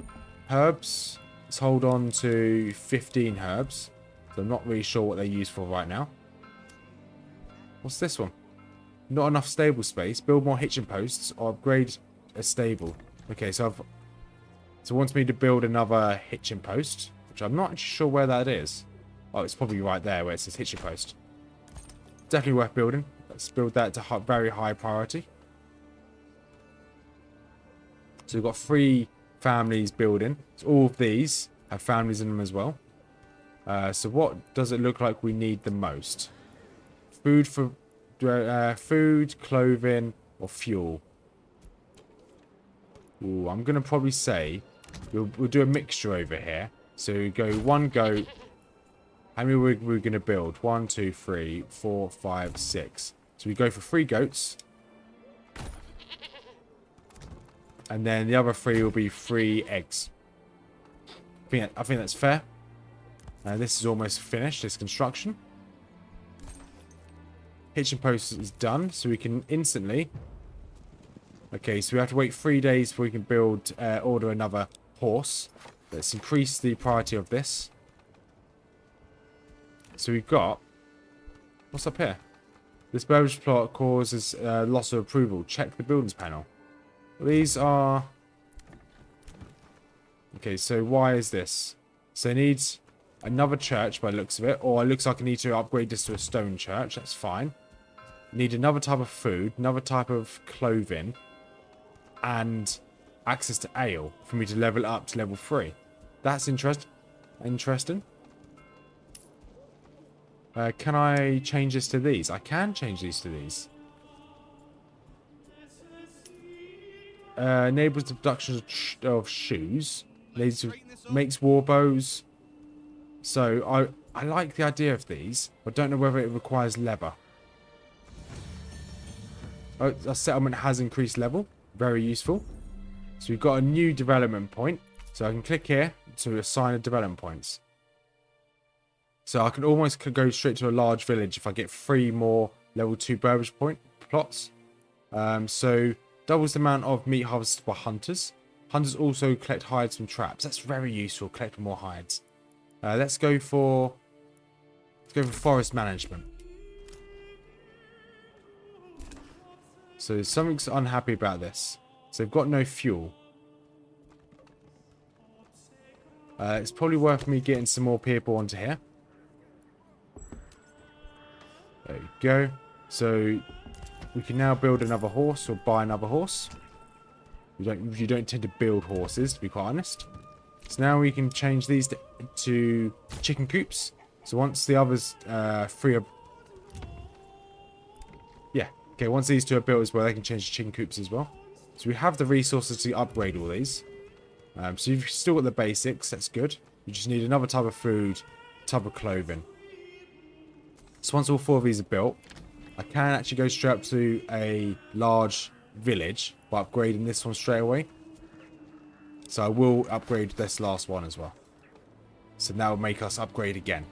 Herbs, let's hold on to 15 herbs. So I'm not really sure what they're used for right now. What's this one? Not enough stable space. Build more hitching posts or upgrade a stable. Okay, so it wants me to build another hitching post, which I'm not sure where that is. Oh, it's probably right there where it says hitching post. Definitely worth building. Let's build that to very high priority. So we've got 3 families building. So all of these have families in them as well. So what does it look like we need the most? Food, clothing, or fuel? Ooh, I'm going to probably say we'll do a mixture over here. So we go 1 goat. How many we're going to build? 1, 2, 3, 4, 5, 6. So we go for 3 goats. And then the other 3 will be 3 eggs. I think that's fair. This is almost finished, this construction. Hitching post is done, so we can instantly... Okay, so we have to wait 3 days before we can order another horse. Let's increase the priority of this. So we've got... What's up here? This beverage plot causes loss of approval. Check the buildings panel. Well, these are... Okay, so why is this? So it needs another church by the looks of it. Or it looks like I need to upgrade this to a stone church. That's fine. Need another type of food. Another type of clothing. And access to ale for me to level up to level 3. That's interesting. Can I change this to these? I can change these to these. Enables the production of shoes. Makes war bows. So I like the idea of these. I don't know whether it requires leather. Oh, our settlement has increased level. Very useful. So we've got a new development point. So I can click here to assign a development points. So I can almost go straight to a large village if I get 3 more level 2 beverage point plots. So Doubles the amount of meat harvested by hunters. Hunters also collect hides from traps. That's very useful, collecting more hides. Let's go for forest management. So something's unhappy about this. So they've got no fuel. It's probably worth me getting some more people onto here. There you go. So we can now build another horse or buy another horse. You don't tend to build horses, to be quite honest. So now we can change these to chicken coops. So once the others free up... Yeah, okay, once these two are built as well, they can change to chicken coops as well. So we have the resources to upgrade all these. So you've still got the basics, that's good. You just need another type of food, type of clothing. So once all 4 of these are built, I can actually go straight up to a large village by upgrading this one straight away. So I will upgrade this last one as well. So that will make us upgrade again.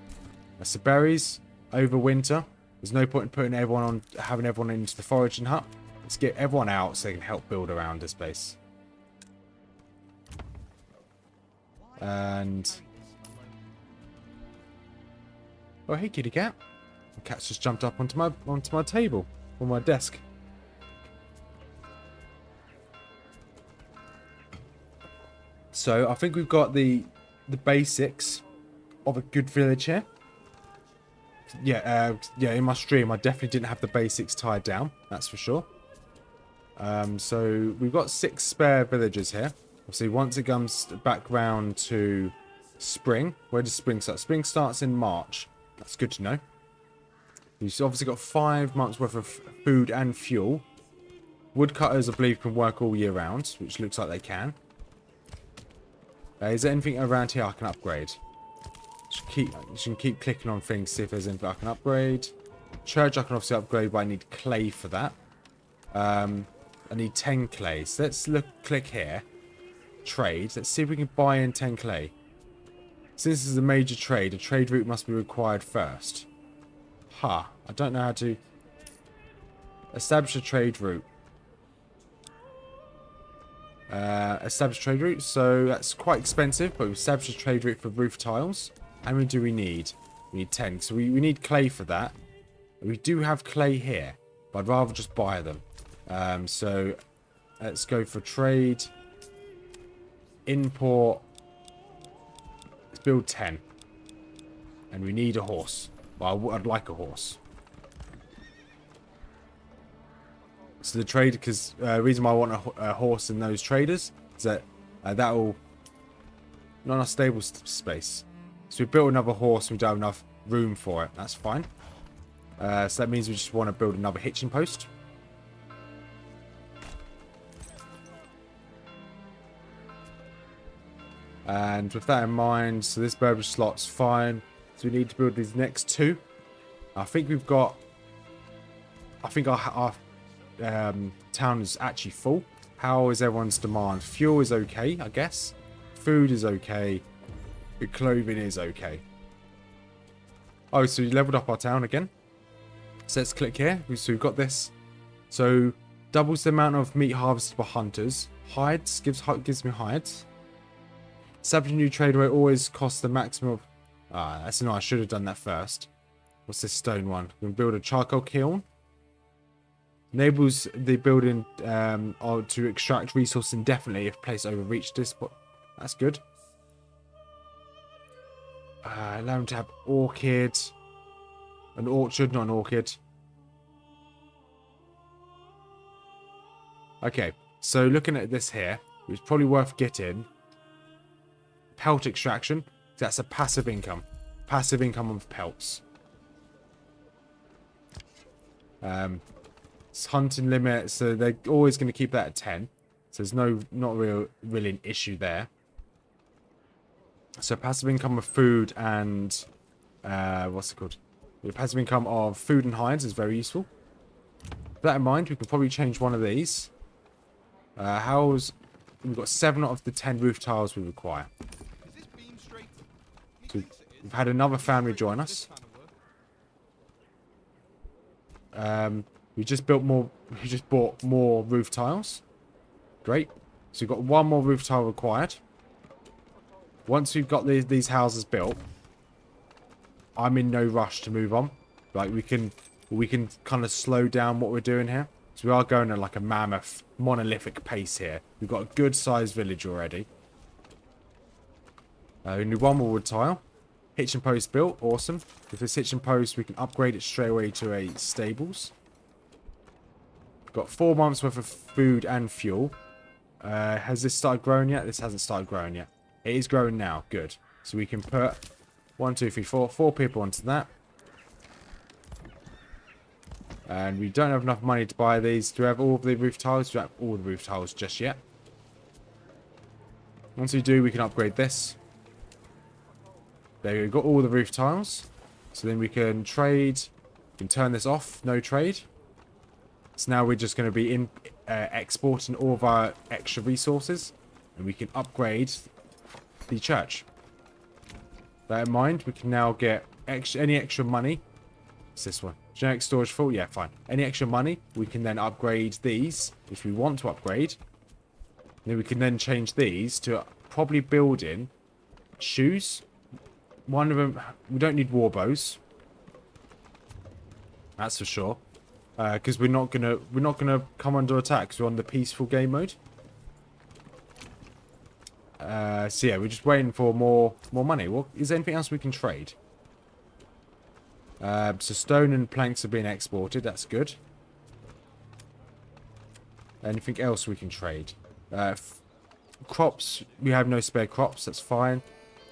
That's the berries over winter. There's no point in putting everyone on, having everyone into the foraging hut. Let's get everyone out so they can help build around this base. And oh, hey, kitty cat! The cat's just jumped up onto my table on my desk. So I think we've got the basics of a good village here. Yeah, in my stream I definitely didn't have the basics tied down. That's for sure. So we've got 6 spare villagers here. Obviously, once it comes back round to spring, where does spring start? Spring starts in March. That's good to know. You've obviously got 5 months worth of food and fuel. Woodcutters, I believe, can work all year round, which looks like they can. Is there anything around here I can upgrade? You can keep clicking on things, see if there's anything I can upgrade. Church I can obviously upgrade, but I need clay for that. I need 10 clay. So let's click here. Trade. Let's see if we can buy in 10 clay. Since this is a major trade, a trade route must be required first. I don't know how to establish a trade route. Establish trade route. So that's quite expensive, but we establish a trade route for roof tiles. How many do we need? We need 10. So we need clay for that. We do have clay here, but I'd rather just buy them. So let's go for trade. Import. Let's build 10. And we need a horse. Well, I'd like a horse. So the trade, because the reason why I want a horse in those traders is that that will not enough stable space. So we built another horse and we don't have enough room for it. That's fine. So that means we just want to build another hitching post. And with that in mind, so this Burbage slot's fine. So we need to build these next 2. I think we've got... I think our town is actually full. How is everyone's demand? Fuel is okay, I guess. Food is okay. The clothing is okay. Oh, so we leveled up our town again. So let's click here. So we've got this. So doubles the amount of meat harvested by hunters. Hides gives me hides. Establishing a new trade rate always costs the maximum of... that's no, I should have done that first. What's this stone one? We can build a charcoal kiln. Enables the building to extract resources indefinitely if place overreached this. But that's good. Allow them to have orchid. An orchard, not an orchid. Okay, so looking at this here, it's probably worth getting pelt extraction. That's a passive income. Passive income of pelts. It's hunting limit, so they're always going to keep that at 10. So there's not really an issue there. So passive income of food and what's it called? The passive income of food and hides is very useful. With that in mind, we can probably change one of these. We've got 7 out of the 10 roof tiles we require. So we've had another family join us. We just built more. We just bought more roof tiles. Great. So we've got one more roof tile required. Once we've got these houses built, I'm in no rush to move on. Like, we can kind of slow down what we're doing here. So we are going at like a mammoth, monolithic pace here. We've got a good sized village already. We need one more wood tile. Hitch and post built. Awesome. With this hitch and post, we can upgrade it straight away to a stables. We've got 4 months worth of food and fuel. Has this started growing yet? This hasn't started growing yet. It is growing now. Good. So we can put 1, 2, 3, 4. 4 people onto that. And we don't have enough money to buy these. Do we have all of the roof tiles? Do we have all the roof tiles just yet? Once we do, we can upgrade this. There we go. We've got all the roof tiles. So then we can trade. We can turn this off. No trade. So now we're just going to be exporting all of our extra resources. And we can upgrade the church. That in mind, we can now get any extra money. What's this one? Generic storage full? Yeah, fine. Any extra money, we can then upgrade these if we want to upgrade. Then we can then change these to probably build in shoes. One of them, we don't need war bows. That's for sure. Because we're not gonna come under attack because we're on the peaceful game mode. So yeah, we're just waiting for more money. Is there anything else we can trade? So stone and planks are being exported. That's good. Anything else we can trade? Crops. We have no spare crops. That's fine.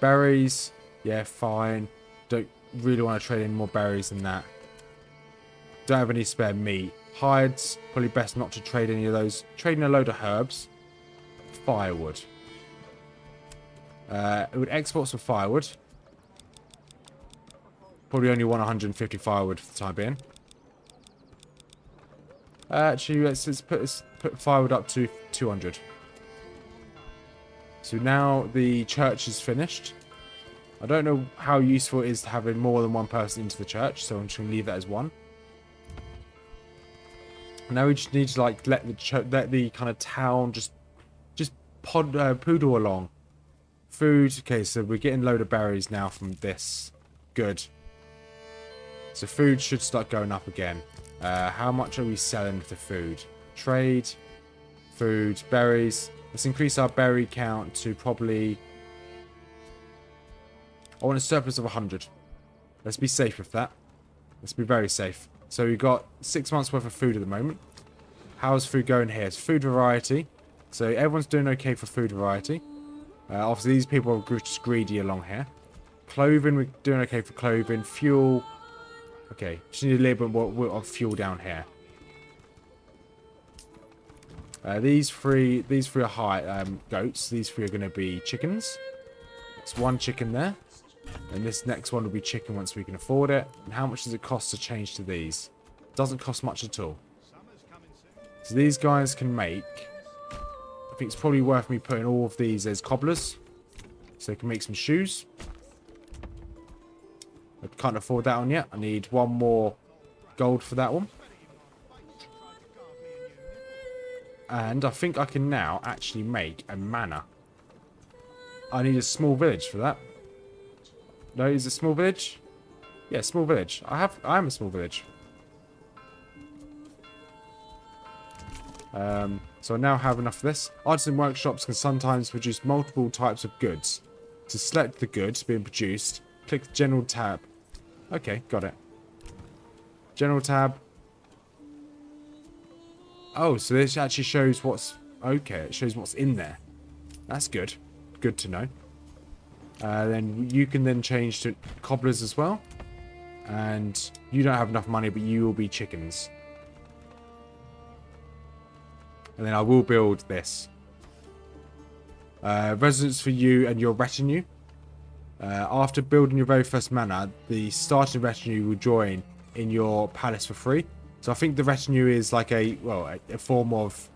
Berries. Yeah, fine. Don't really want to trade any more berries than that. Don't have any spare meat. Hides. Probably best not to trade any of those. Trading a load of herbs. Firewood. It would export some firewood. Probably only want 150 firewood for the time being. Actually, let's put firewood up to 200. So now the church is finished. I don't know how useful it is to having more than one person into the church, so I'm just going to leave that as one. Now we just need to like let the kind of town just poodle along. Food. Okay, so we're getting a load of berries now from this. Good. So food should start going up again. How much are we selling for food? Trade. Food. Berries. Let's increase our berry count to probably... I want a surplus of 100. Let's be safe with that. Let's be very safe. So we've got 6 months worth of food at the moment. How's food going here? It's food variety. So everyone's doing okay for food variety. Obviously these people are just greedy along here. Clothing, we're doing okay for clothing. Fuel. Okay, just need a little bit more of fuel down here. These three are high goats. These 3 are going to be chickens. It's 1 chicken there. And this next one will be chicken once we can afford it. And how much does it cost to change to these? Doesn't cost much at all. So these guys can make... I think it's probably worth me putting all of these as cobblers. So they can make some shoes. I can't afford that one yet. I need 1 more gold for that one. And I think I can now actually make a manor. I need a small village for that. No, is it a small village? Yeah, small village. I am a small village. So I now have enough of this. Artisan workshops can sometimes produce multiple types of goods. To select the goods being produced, click the General tab. Okay, got it. General tab. Oh, so this actually shows what's... Okay, it shows what's in there. That's good. Good to know. Then you can then change to cobblers as well. And you don't have enough money, but you will be chickens. And then I will build this. Residence for you and your retinue. After building your very first manor, the starting retinue will join in your palace for free. So I think the retinue is like a form of...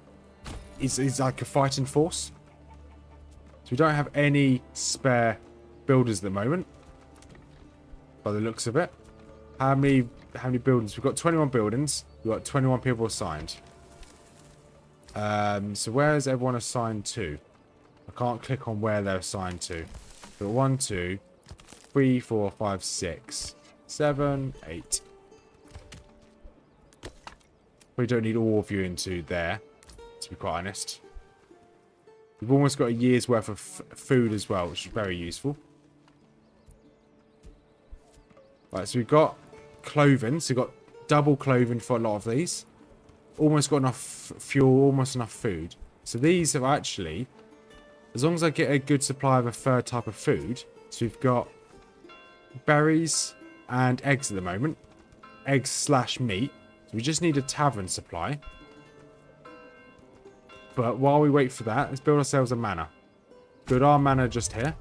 Is like a fighting force. So we don't have any spare builders at the moment. By the looks of it. How many buildings? We've got 21 buildings. We've got 21 people assigned. So where is everyone assigned to? I can't click on where they're assigned to. But 1, 2, 3, 4, 5, 6, 7, 8. We don't need all of you into there, to be quite honest. We've almost got a year's worth of food as well, which is very useful. Right, so we've got clothing. So we've got double clothing for a lot of these. Almost got enough fuel, almost enough food. So these are actually, as long as I get a good supply of a third type of food. So we've got berries and eggs at the moment. Eggs / meat. So we just need a tavern supply. But while we wait for that, let's build ourselves a manor. Build our manor just here.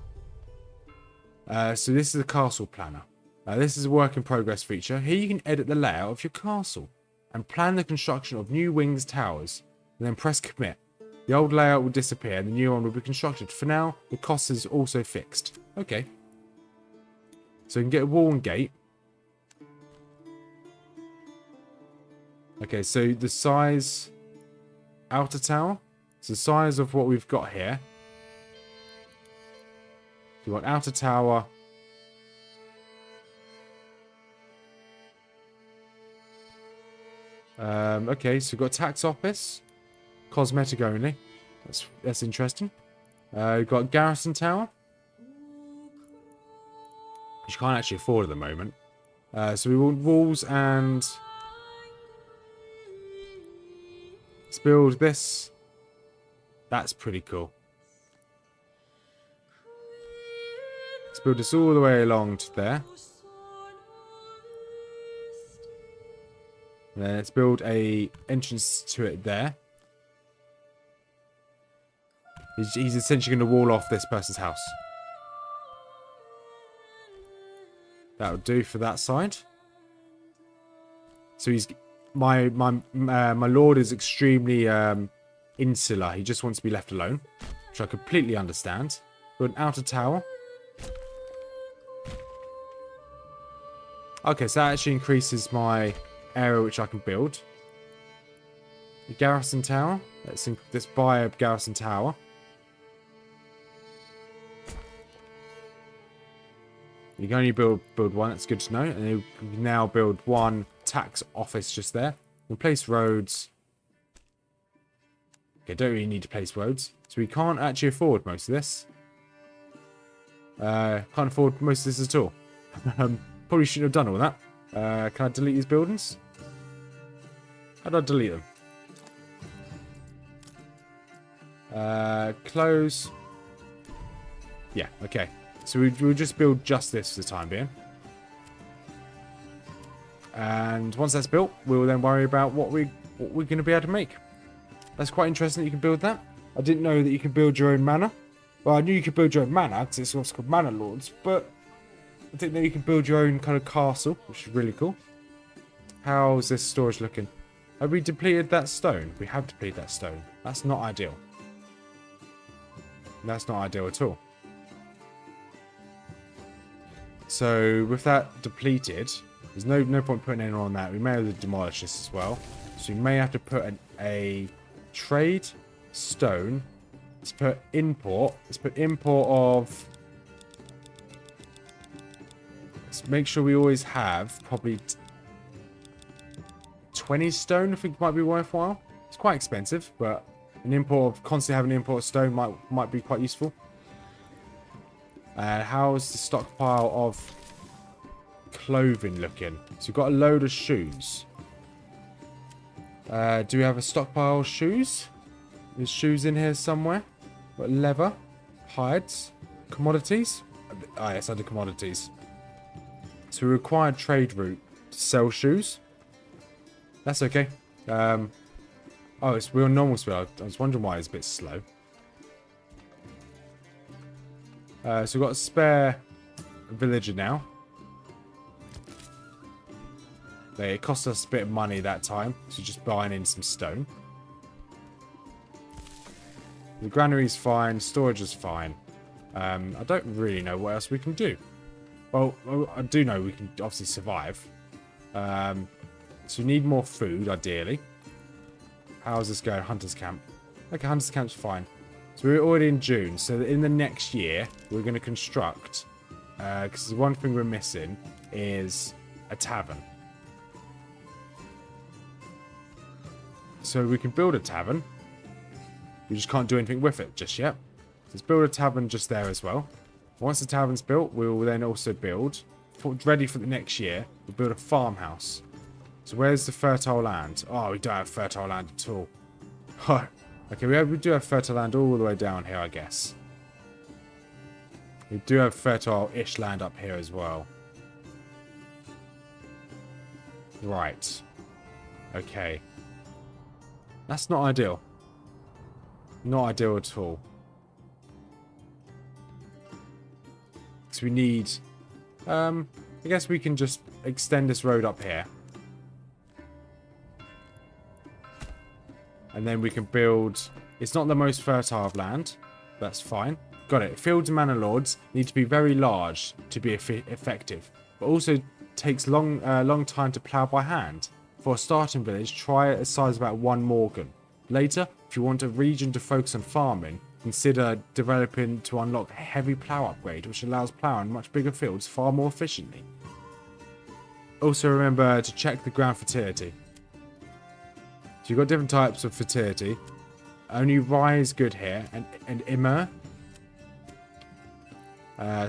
So this is a castle planner. This is a work in progress feature. Here you can edit the layout of your castle and plan the construction of new wings towers. And then press commit. The old layout will disappear and the new one will be constructed. For now, the cost is also fixed. Okay. So we can get a wall and gate. Okay, so the size... outer tower. It's the size of what we've got here. You want outer tower. Okay, so we've got tax office. Cosmetic only. That's interesting. We've got garrison tower. Which you can't actually afford at the moment. So we want walls and... let's build this. That's pretty cool. Let's build this all the way along to there. And then let's build a entrance to it there. He's essentially going to wall off this person's house. That'll do for that side. So he's... My lord is extremely insular. He just wants to be left alone, which I completely understand. But an outer tower. Okay, so that actually increases my area which I can build. The garrison tower. Let's buy a garrison tower. You can only build one. That's good to know. And you can now build one tax office just there. Replace roads. Okay, don't really need to place roads. So we can't actually afford most of this. Can't afford most of this at all. Probably shouldn't have done all that. Can I delete these buildings? How do I delete them? Close. Yeah, okay. So we'll just build just this for the time being. And once that's built, we'll then worry about what we're going to be able to make. That's quite interesting that you can build that. I didn't know that you could build your own manor. Well, I knew you could build your own manor, because it's also called Manor Lords, but I didn't know you could build your own kind of castle, which is really cool. How's this storage looking? Have we depleted that stone? We have depleted that stone. That's not ideal. That's not ideal at all. So, with that depleted, there's no point putting anyone on that. We may have to demolish this as well. So we may have to put a trade stone. Let's put import. Let's put import of... let's make sure we always have probably 20 stone. I think might be worthwhile. It's quite expensive, but an import of constantly having an import of stone might be quite useful. How's the stockpile of clothing looking? So we've got a load of shoes. Do we have a stockpile of shoes? There's shoes in here somewhere. Got leather, hides, commodities. Ah, yes, under commodities. So we require trade route to sell shoes. That's okay. Oh, we're on normal speed. I was wondering why it's a bit slow. So we've got a spare villager now. It cost us a bit of money that time, so just buying in some stone. The granary's fine, storage is fine. I don't really know what else we can do. Well, I do know we can obviously survive. So we need more food, ideally. How's this going? Hunter's camp. Okay, Hunter's camp's fine. So we're already in June. So in the next year, we're going to construct... because the one thing we're missing is a tavern. So we can build a tavern. We just can't do anything with it just yet. So let's build a tavern just there as well. Once the tavern's built, we will then also build, ready for the next year, we'll build a farmhouse. So where's the fertile land? Oh, we don't have fertile land at all. Oh, okay, we do have fertile land all the way down here, I guess. We do have fertile-ish land up here as well. Right. Okay. That's not ideal. Not ideal at all. So we need... I guess we can just extend this road up here. And then we can build... It's not the most fertile of land. That's fine. Got it. Fields and Manor Lords need to be very large to be effective. But also takes long time to plough by hand. For a starting village, try a size about 1 Morgan. Later, if you want a region to focus on farming, consider developing to unlock a heavy plough upgrade, which allows ploughing much bigger fields far more efficiently. Also remember to check the ground fertility. So you've got different types of fertility. Only rye is good here, and immer.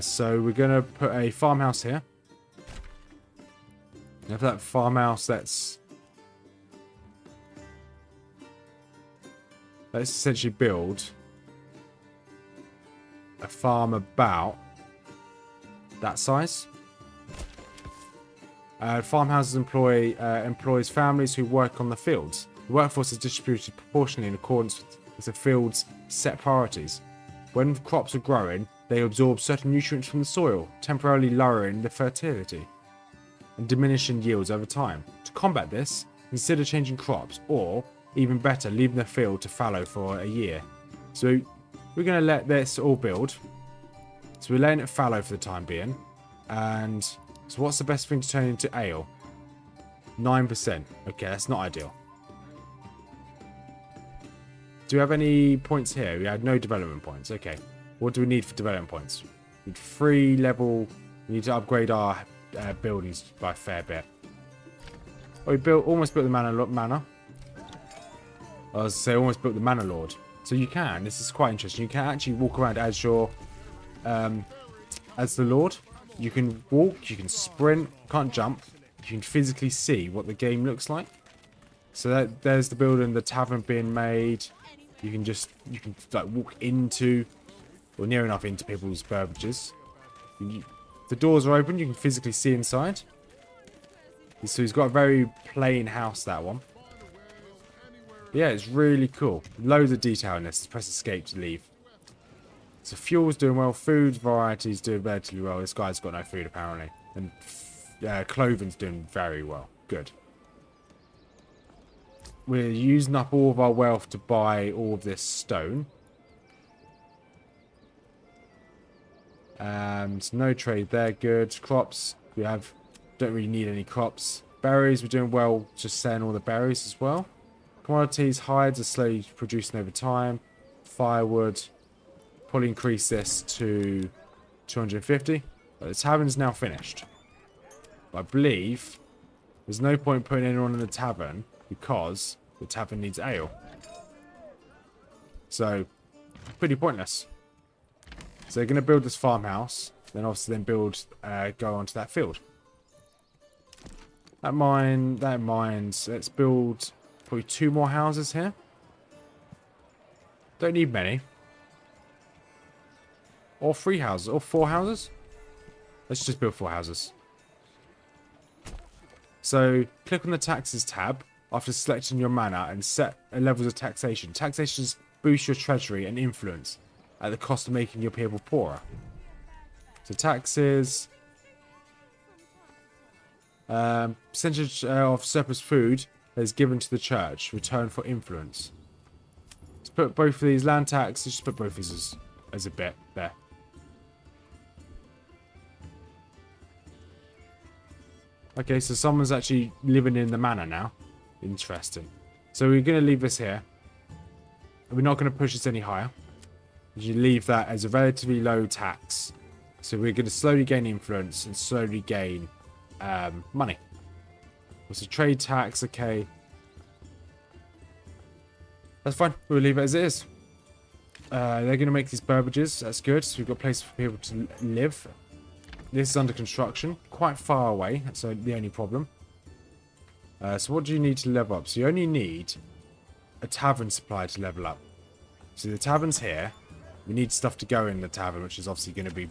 So we're going to put a farmhouse here. And for that farmhouse, let's essentially build a farm about that size. Farmhouses employs families who work on the fields. The workforce is distributed proportionally in accordance with the field's set priorities. When crops are growing, they absorb certain nutrients from the soil, temporarily lowering the fertility and diminishing yields over time. To combat this, consider changing crops, or, even better, leaving the field to fallow for a year. So we're going to let this all build. So we're letting it fallow for the time being. And so what's the best thing to turn into ale? 9%. Okay, that's not ideal. Do we have any points here? We had no development points. Okay. What do we need for development points? We need 3 level... We need to upgrade our buildings by a fair bit. Oh, we almost built the manor. I was say almost built the Manor Lord. So you can. This is quite interesting. You can actually walk around as your... as the Lord. You can walk. You can sprint. You can't jump. You can physically see what the game looks like. So there's the building, the tavern being made. You can like walk into, or near enough into people's beverages. The doors are open. You can physically see inside. So he's got a very plain house, that one. Yeah, it's really cool. Loads of detail in this. Just press escape to leave. So fuel's doing well. Food variety's doing relatively well. This guy's got no food apparently. And clothing's doing very well. Good. We're using up all of our wealth to buy all of this stone. So no trade there. Good. Crops. We don't really need any crops. Berries. We're doing well just selling all the berries as well. Commodities. Hides are slowly producing over time. Firewood. Probably increase this to 250. But the tavern's now finished. But I believe there's no point putting anyone in the tavern because the tavern needs ale. So, pretty pointless. So they're going to build this farmhouse. Then obviously go onto that field. That in mind, let's build probably 2 more houses here. Don't need many. Or 3 houses, or 4 houses. Let's just build 4 houses. So, click on the taxes tab after selecting your manor and set levels of taxation. Taxations boost your treasury and influence at the cost of making your people poorer. So taxes. Percentage of surplus food is given to the church. Return for influence. Let's put both of these land tax. Let's just put both of these as a bit there. Okay, so someone's actually living in the manor now. Interesting. So we're going to leave this here. We're not going to push this any higher. You leave that as a relatively low tax. So we're going to slowly gain influence and slowly gain money. What's a trade tax? Okay. That's fine. We'll leave it as it is. They're going to make these burbages. That's good. So we've got a place for people to live. This is under construction. Quite far away. That's the only problem. So what do you need to level up? So you only need a tavern supply to level up. So the tavern's here. We need stuff to go in the tavern, which is obviously going to be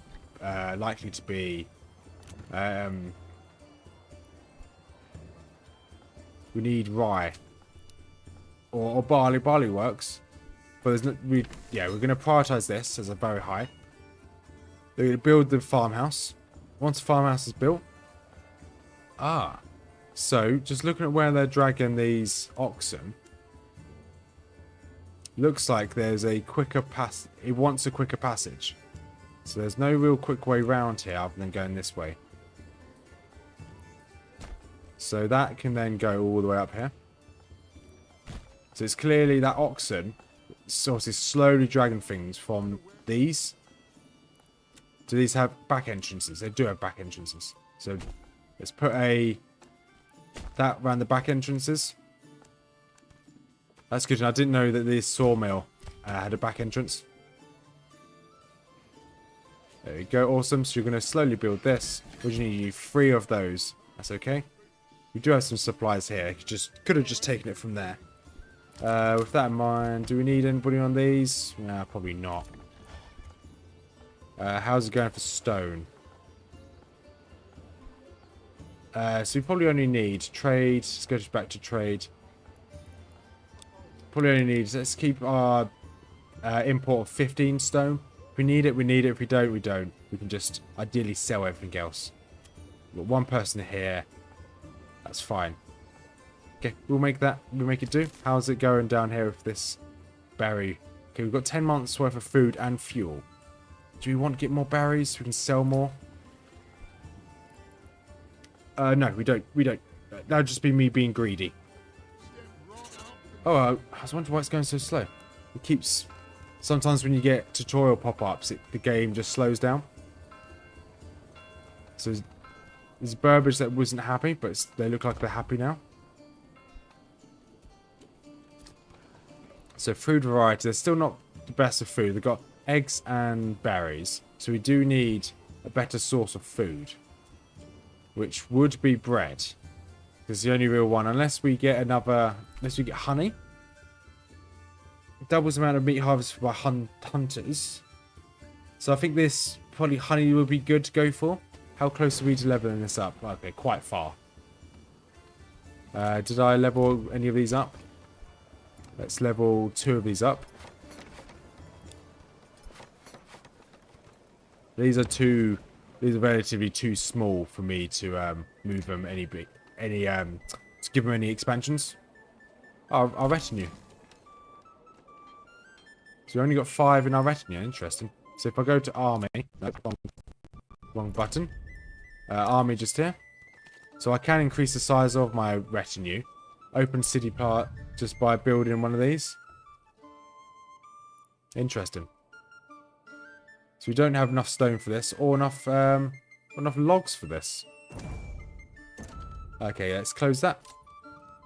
likely to be... we need rye. Or barley. Barley works. But there's no... we're going to prioritise this as a very high. They're going to build the farmhouse. Once the farmhouse is built... So, just looking at where they're dragging these oxen... Looks like there's a quicker pass. It wants a quicker passage. So there's no real quick way round here other than going this way. So that can then go all the way up here. So it's clearly that oxen sort of slowly dragging things from these. Do these have back entrances? They do have back entrances. So let's put that around the back entrances. That's good. And I didn't know that this sawmill had a back entrance. There we go. Awesome. So you're going to slowly build this. What do you need? You need 3 of those. That's okay. We do have some supplies here. Could have just taken it from there. With that in mind, do we need anybody on these? Nah, probably not. How's it going for stone? So we probably only need trade. Let's go back to trade. Probably only need... Let's keep our import of 15 stone. If we need it, we need it. If we don't, we don't. We can just ideally sell everything else. We've got 1 person here. That's fine. Okay, we'll make that. We'll make it do. How's it going down here with this berry? Okay, we've got 10 months worth of food and fuel. Do we want to get more berries so we can sell more? No, we don't. We don't. That would just be me being greedy. Oh, I was wondering why it's going so slow. It keeps... Sometimes when you get tutorial pop-ups, the game just slows down. So there's Burbage that wasn't happy, but they look like they're happy now. So food variety. They're still not the best of food. They've got eggs and berries. So we do need a better source of food. Which would be bread. It's the only real one. Unless we get another... Unless we get honey. Doubles the amount of meat harvested by hunters. So I think this probably honey would be good to go for. How close are we to leveling this up? Okay, quite far. Did I level any of these up? Let's level 2 of these up. These are relatively too small for me to move them to give them any expansions. Our retinue. So we only got 5 in our retinue. Interesting. So if I go to army, no, wrong button. Army just here. So I can increase the size of my retinue. Open city part just by building one of these. Interesting. So we don't have enough stone for this, or enough logs for this. Okay, let's close that.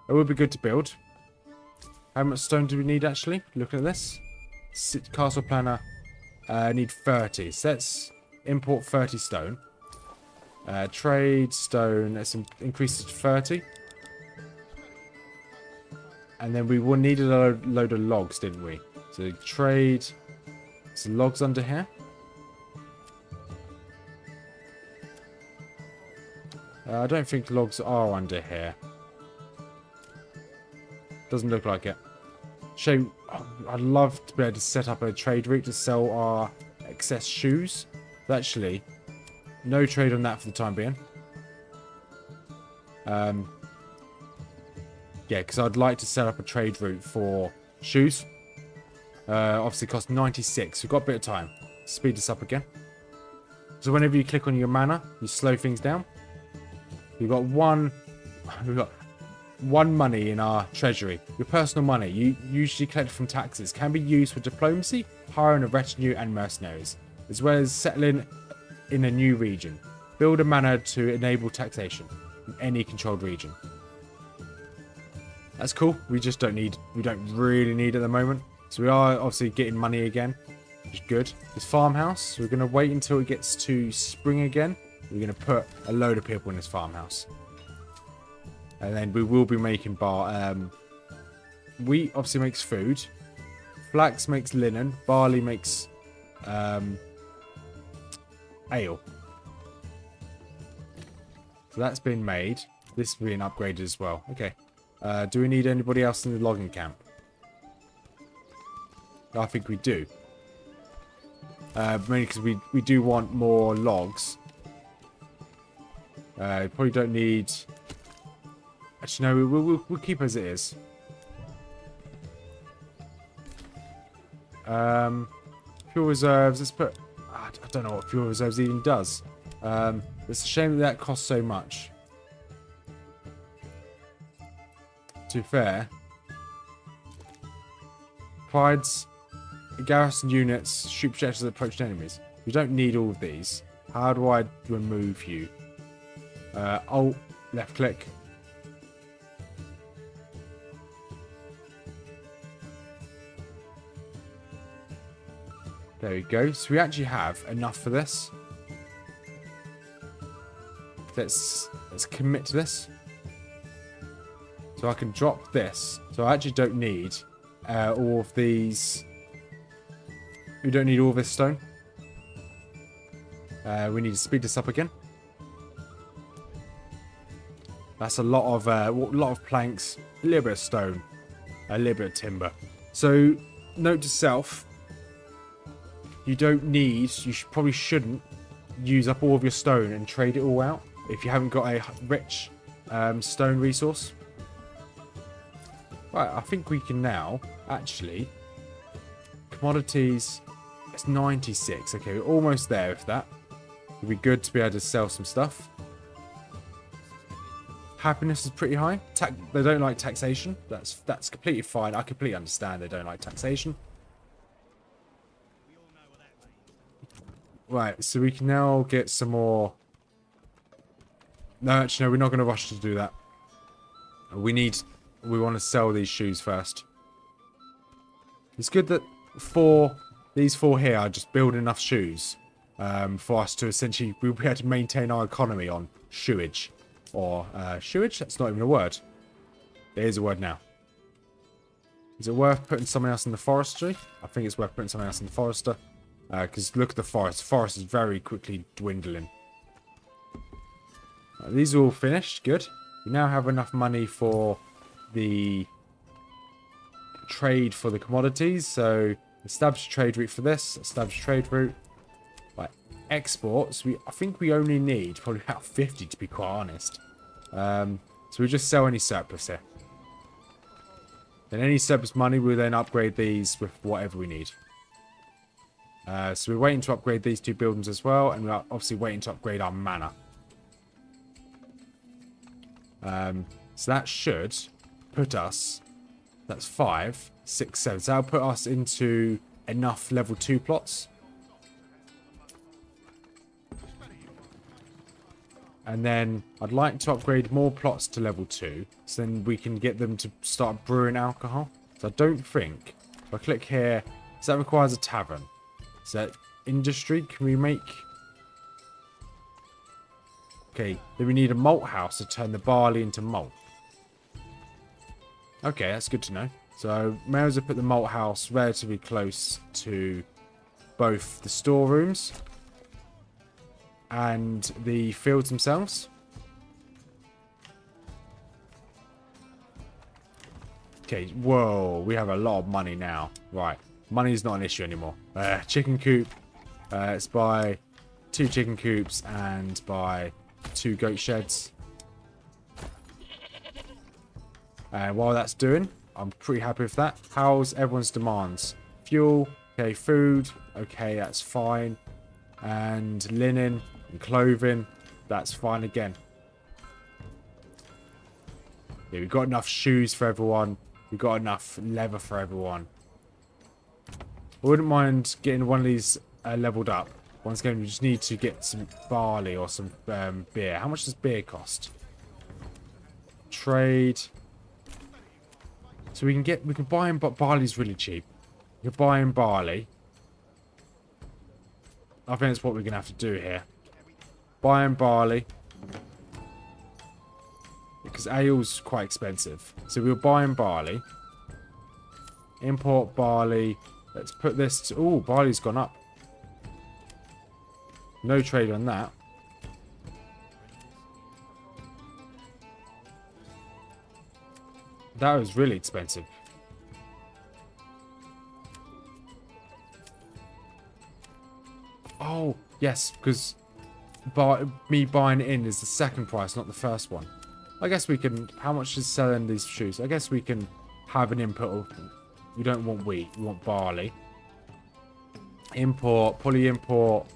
It would be good to build. How much stone do we need actually? Looking at this. Castle planner. Need 30. So let's import 30 stone. Trade stone. Let's increase it to 30. And then we will need a load of logs, didn't we? So trade some logs under here. I don't think logs are under here. Doesn't look like it. Shame. I'd love to be able to set up a trade route to sell our excess shoes. But actually, no trade on that for the time being. Yeah, because I'd like to set up a trade route for shoes. Obviously, it costs 96. We've got a bit of time. Speed this up again. So whenever you click on your manor, you slow things down. We've got 1 money in our treasury. Your personal money, you usually collect from taxes, can be used for diplomacy, hiring a retinue and mercenaries, as well as settling in a new region. Build a manor to enable taxation in any controlled region. That's cool. We don't really need it at the moment. So we are obviously getting money again, which is good. This farmhouse, we're going to wait until it gets to spring again. We're going to put a load of people in this farmhouse. And then we will be making wheat obviously makes food. Flax makes linen. Barley makes ale. So that's been made. This is being upgraded as well. Okay. Do we need anybody else in the logging camp? I think we do. Mainly because we do want more logs. Probably don't need... Actually, no, we'll keep as it is. Fuel reserves, let's put... I don't know what fuel reserves even does. It's a shame that costs so much. To be fair, provides garrison units, shoot projectors that approach enemies. We don't need all of these. How do I remove you? Alt, left click. There we go. So we actually have enough for this. Let's commit to this. So I can drop this. So I actually don't need all of these. We don't need all this stone. We need to speed this up again. That's a lot of planks, a little bit of stone, a little bit of timber. So note to self: you don't need. Probably shouldn't use up all of your stone and trade it all out if you haven't got a rich stone resource. Right, I think we can now actually commodities. It's 96. Okay, we're almost there with that. It'd be good to be able to sell some stuff. Happiness is pretty high. They don't like taxation. That's completely fine. I completely understand they don't like taxation. Right, so we can now get some more. No, actually, no, we're not going to rush to do that. We want to sell these shoes first. It's good that these four here are just building enough shoes for us to essentially we'll be able to maintain our economy on shoeage. Or shoeage? That's not even a word. It is a word now. Is it worth putting someone else in the forestry? I think it's worth putting someone else in the forester. Because look at the forest. The forest is very quickly dwindling. These are all finished. Good. We now have enough money for the trade for the commodities. So establish trade route for this. Establish trade route. Right. Exports. I think we only need probably about 50 to be quite honest. So we'll just sell any surplus here. Then any surplus money we'll then upgrade these with whatever we need. So we're waiting to upgrade these two buildings as well, and we're obviously waiting to upgrade our manor. So that should put us, that's 5, 6, 7. So that'll put us into enough level 2 plots. And then I'd like to upgrade more plots to level 2, so then we can get them to start brewing alcohol. So I don't think, if I click here, so that requires a tavern. So that industry, can we make... Okay, then we need a malt house to turn the barley into malt. Okay, that's good to know. So may as well put the malt house relatively close to both the storerooms and the fields themselves. Okay, whoa, we have a lot of money now. Right, money is not an issue anymore. Chicken coop, let's buy 2 chicken coops and buy 2 goat sheds. And while that's doing, I'm pretty happy with that. How's everyone's demands? Fuel, okay, food, okay, that's fine. And linen and clothing, that's fine again. Yeah, we've got enough shoes for everyone. We've got enough leather for everyone. I wouldn't mind getting one of these leveled up. Once again, we just need to get some barley or some beer. How much does beer cost? Trade. So we can buy in, but barley's really cheap. We can buy in barley. I think that's what we're going to have to do here. Buy in barley. Because ale's quite expensive. So we'll buy in barley. Import barley. Let's put this to... Ooh, barley's gone up. No trade on that. That was really expensive. Oh, yes, because me buying it in is the second price, not the first one. I guess we can... How much is selling these shoes? I guess we can have an input of... We don't want wheat, we want barley. Import, probably import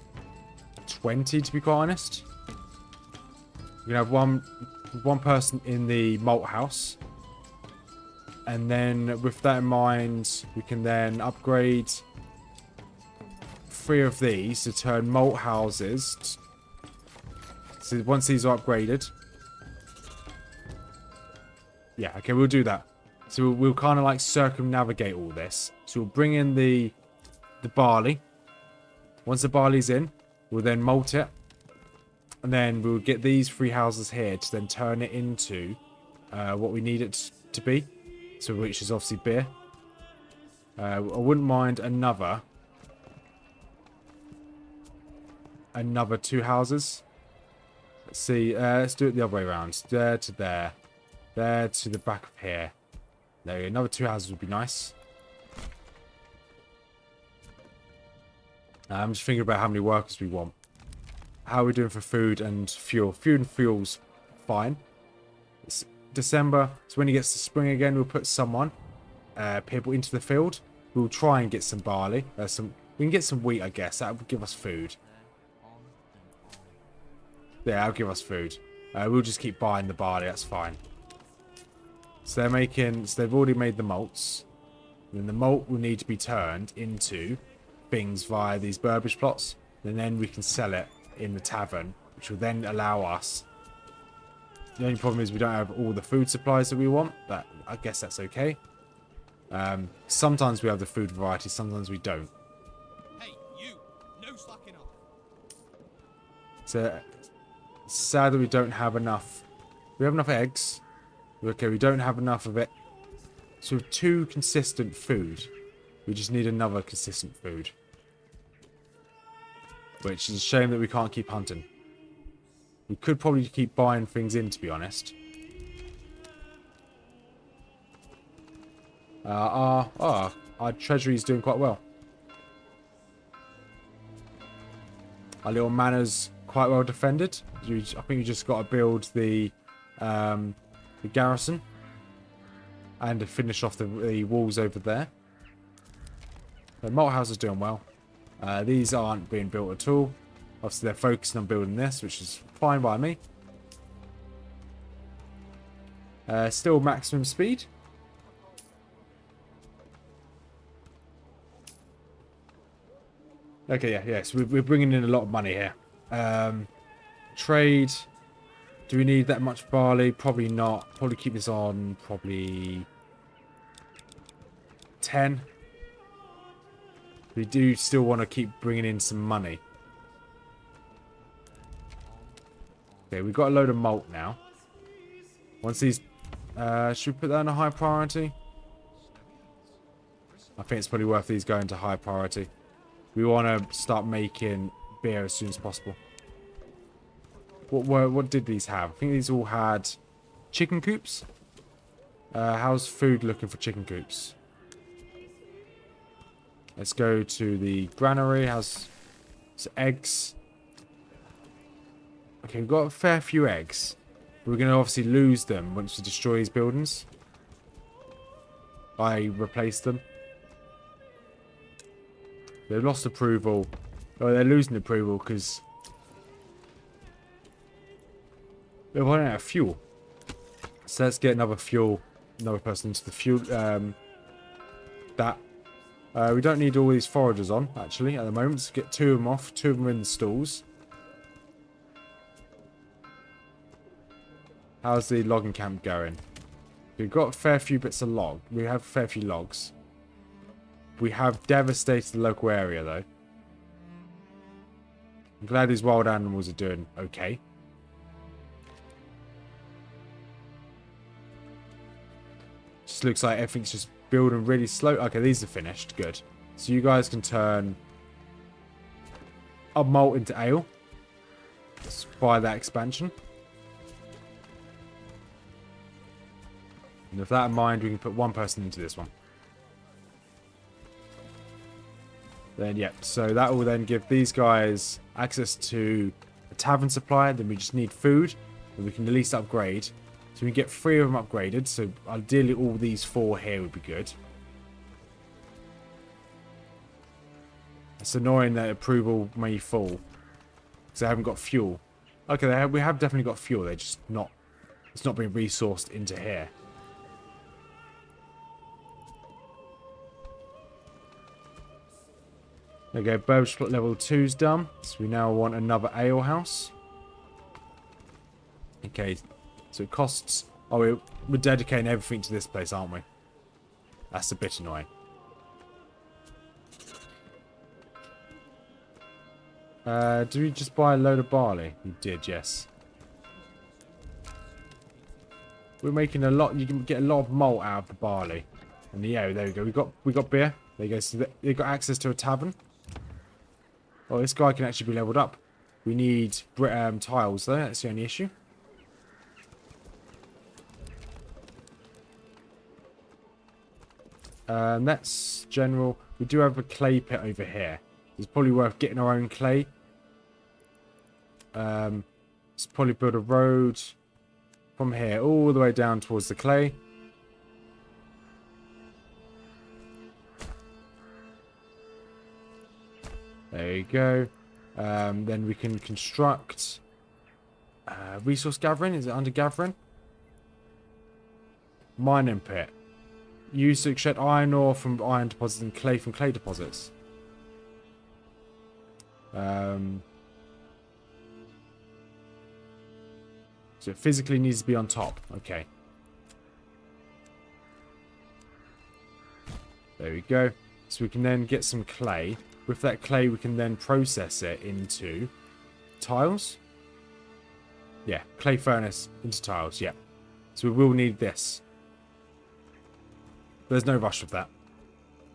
20 to be quite honest. We can have one person in the malt house. And then with that in mind, we can then upgrade 3 of these to turn malt houses. So once these are upgraded. Yeah, okay, we'll do that. So we'll kind of like circumnavigate all this. So we'll bring in the barley. Once the barley's in, we'll then malt it. And then we'll get these 3 houses here to then turn it into what we need it to be. So which is obviously beer. I wouldn't mind another 2 houses. Let's see. Let's do it the other way around. There to there. There to the back of here. There we go. Another 2 houses would be nice. I'm just thinking about how many workers we want. How are we doing for food and fuel? Food and fuel's fine. It's December. So when it gets to spring again, we'll put people into the field. We'll try and get some barley. We can get some wheat, I guess. That would give us food. Yeah, that'll give us food. We'll just keep buying the barley. That's fine. So they've already made the malts. And then the malt will need to be turned into things via these Burbage plots. And then we can sell it in the tavern, which will then allow us... The only problem is we don't have all the food supplies that we want. But I guess that's okay. Sometimes we have the food variety, sometimes we don't. Hey, you! No slacking off. So, it's sad that we don't have enough. We have enough eggs. Okay, we don't have enough of it. So we have 2 consistent food. We just need another consistent food. Which is a shame that we can't keep hunting. We could probably keep buying things in, to be honest. Our treasury is doing quite well. Our little manor's quite well defended. I think we just got to build the garrison. And to finish off the walls over there. The malt house is doing well. These aren't being built at all. Obviously, they're focusing on building this, which is fine by me. Still maximum speed. Okay, yeah. So we're bringing in a lot of money here. Trade. Do we need that much barley? Probably not. Probably keep this on probably 10. We do still want to keep bringing in some money. Okay, we've got a load of malt now. Once these... should we put that on a high priority? I think it's probably worth these going to high priority. We want to start making beer as soon as possible. What did these have? I think these all had chicken coops. How's food looking for chicken coops? Let's go to the granary. How's eggs? Okay, we've got a fair few eggs. We're going to obviously lose them once we destroy these buildings. I replaced them. They've lost approval. Oh, they're losing approval because they're running out of fuel. So let's get another person into the fuel. We don't need all these foragers on, actually, at the moment. Let's get 2 of them off, 2 of them in the stalls. How's the logging camp going? We've got a fair few bits of log. We have a fair few logs. We have devastated the local area, though. I'm glad these wild animals are doing okay. Just looks like everything's just building really slow. Okay, these are finished. Good. So you guys can turn a malt into ale. Let's buy that expansion. And with that in mind, we can put 1 person into this one. Then, yeah, so that will then give these guys access to a tavern supply. Then we just need food, and we can at least upgrade. So we can get 3 of them upgraded. So ideally, all these 4 here would be good. It's annoying that approval may fall because they haven't got fuel. Okay, we have definitely got fuel. They're just not. It's not being resourced into here. There we go, Burbage plot level 2's done. So we now want another ale house. Okay, so it costs... Oh, we're dedicating everything to this place, aren't we? That's a bit annoying. Did we just buy a load of barley? We did, yes. We're making a lot... You can get a lot of malt out of the barley. And yeah, there we go. We got beer. There you go. So they got access to a tavern. Oh, this guy can actually be leveled up. We need tiles though. That's the only issue. That's general. We do have a clay pit over here. It's probably worth getting our own clay. Let's probably build a road from here all the way down towards the clay. There you go. Then we can construct resource gathering. Is it under gathering? Mining pit. Used to extract iron ore from iron deposits and clay from clay deposits. So it physically needs to be on top. Okay. There we go. So we can then get some clay. With that clay, we can then process it into tiles. Yeah, clay furnace into tiles, yeah. So we will need this. There's no rush with that.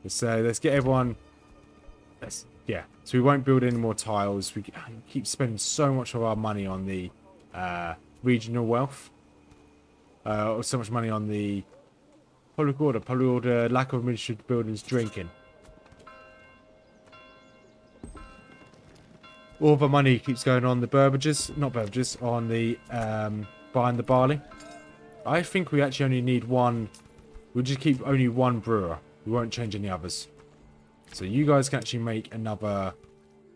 Let's get everyone... Yeah, so we won't build any more tiles. We keep spending so much of our money on the regional wealth. Or so much money on the public order, lack of administrative buildings, drinking. All of our money keeps going on the on the buying the barley. I think we actually only need 1. We'll just keep only 1 brewer. We won't change any others. So you guys can actually make another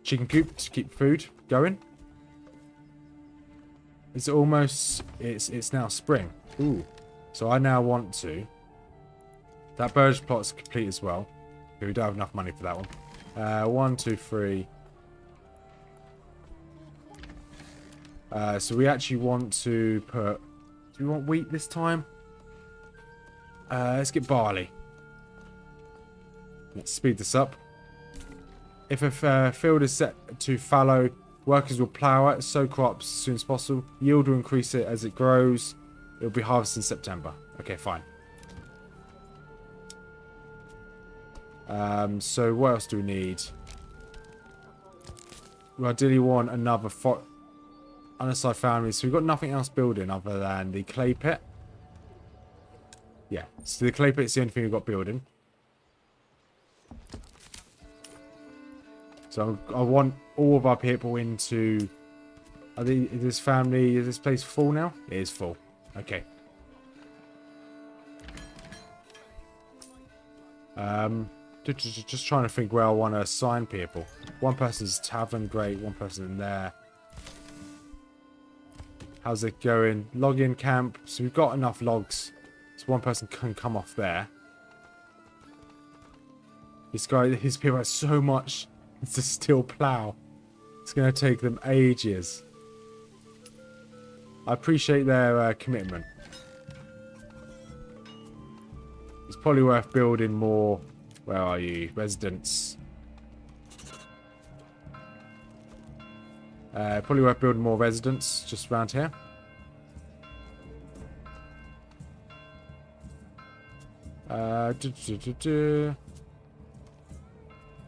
chicken coop to keep food going. It's almost... It's now spring. Ooh. So I now want to... That birch plot's complete as well. Okay, we don't have enough money for that one. 1, 2, 3... so we actually want to put... Do we want wheat this time? Let's get barley. Let's speed this up. If a field is set to fallow, workers will plough it, sow crops as soon as possible. Yield will increase it as it grows. It will be harvested in September. Okay, fine. So what else do we need? We ideally want another unassigned family. So we've got nothing else building other than the clay pit. Yeah, so the clay pit is the only thing we've got building. So I want all of our people into... Is this place full now? It is full. Okay. Just trying to think where I want to assign people. 1 person's tavern, great. 1 person in there. How's it going? Log-in camp. So we've got enough logs. So one person can come off there. His people have so much to still plough. It's going to take them ages. I appreciate their commitment. It's probably worth building more. Where are you? Residents. Probably worth building more residents just around here. I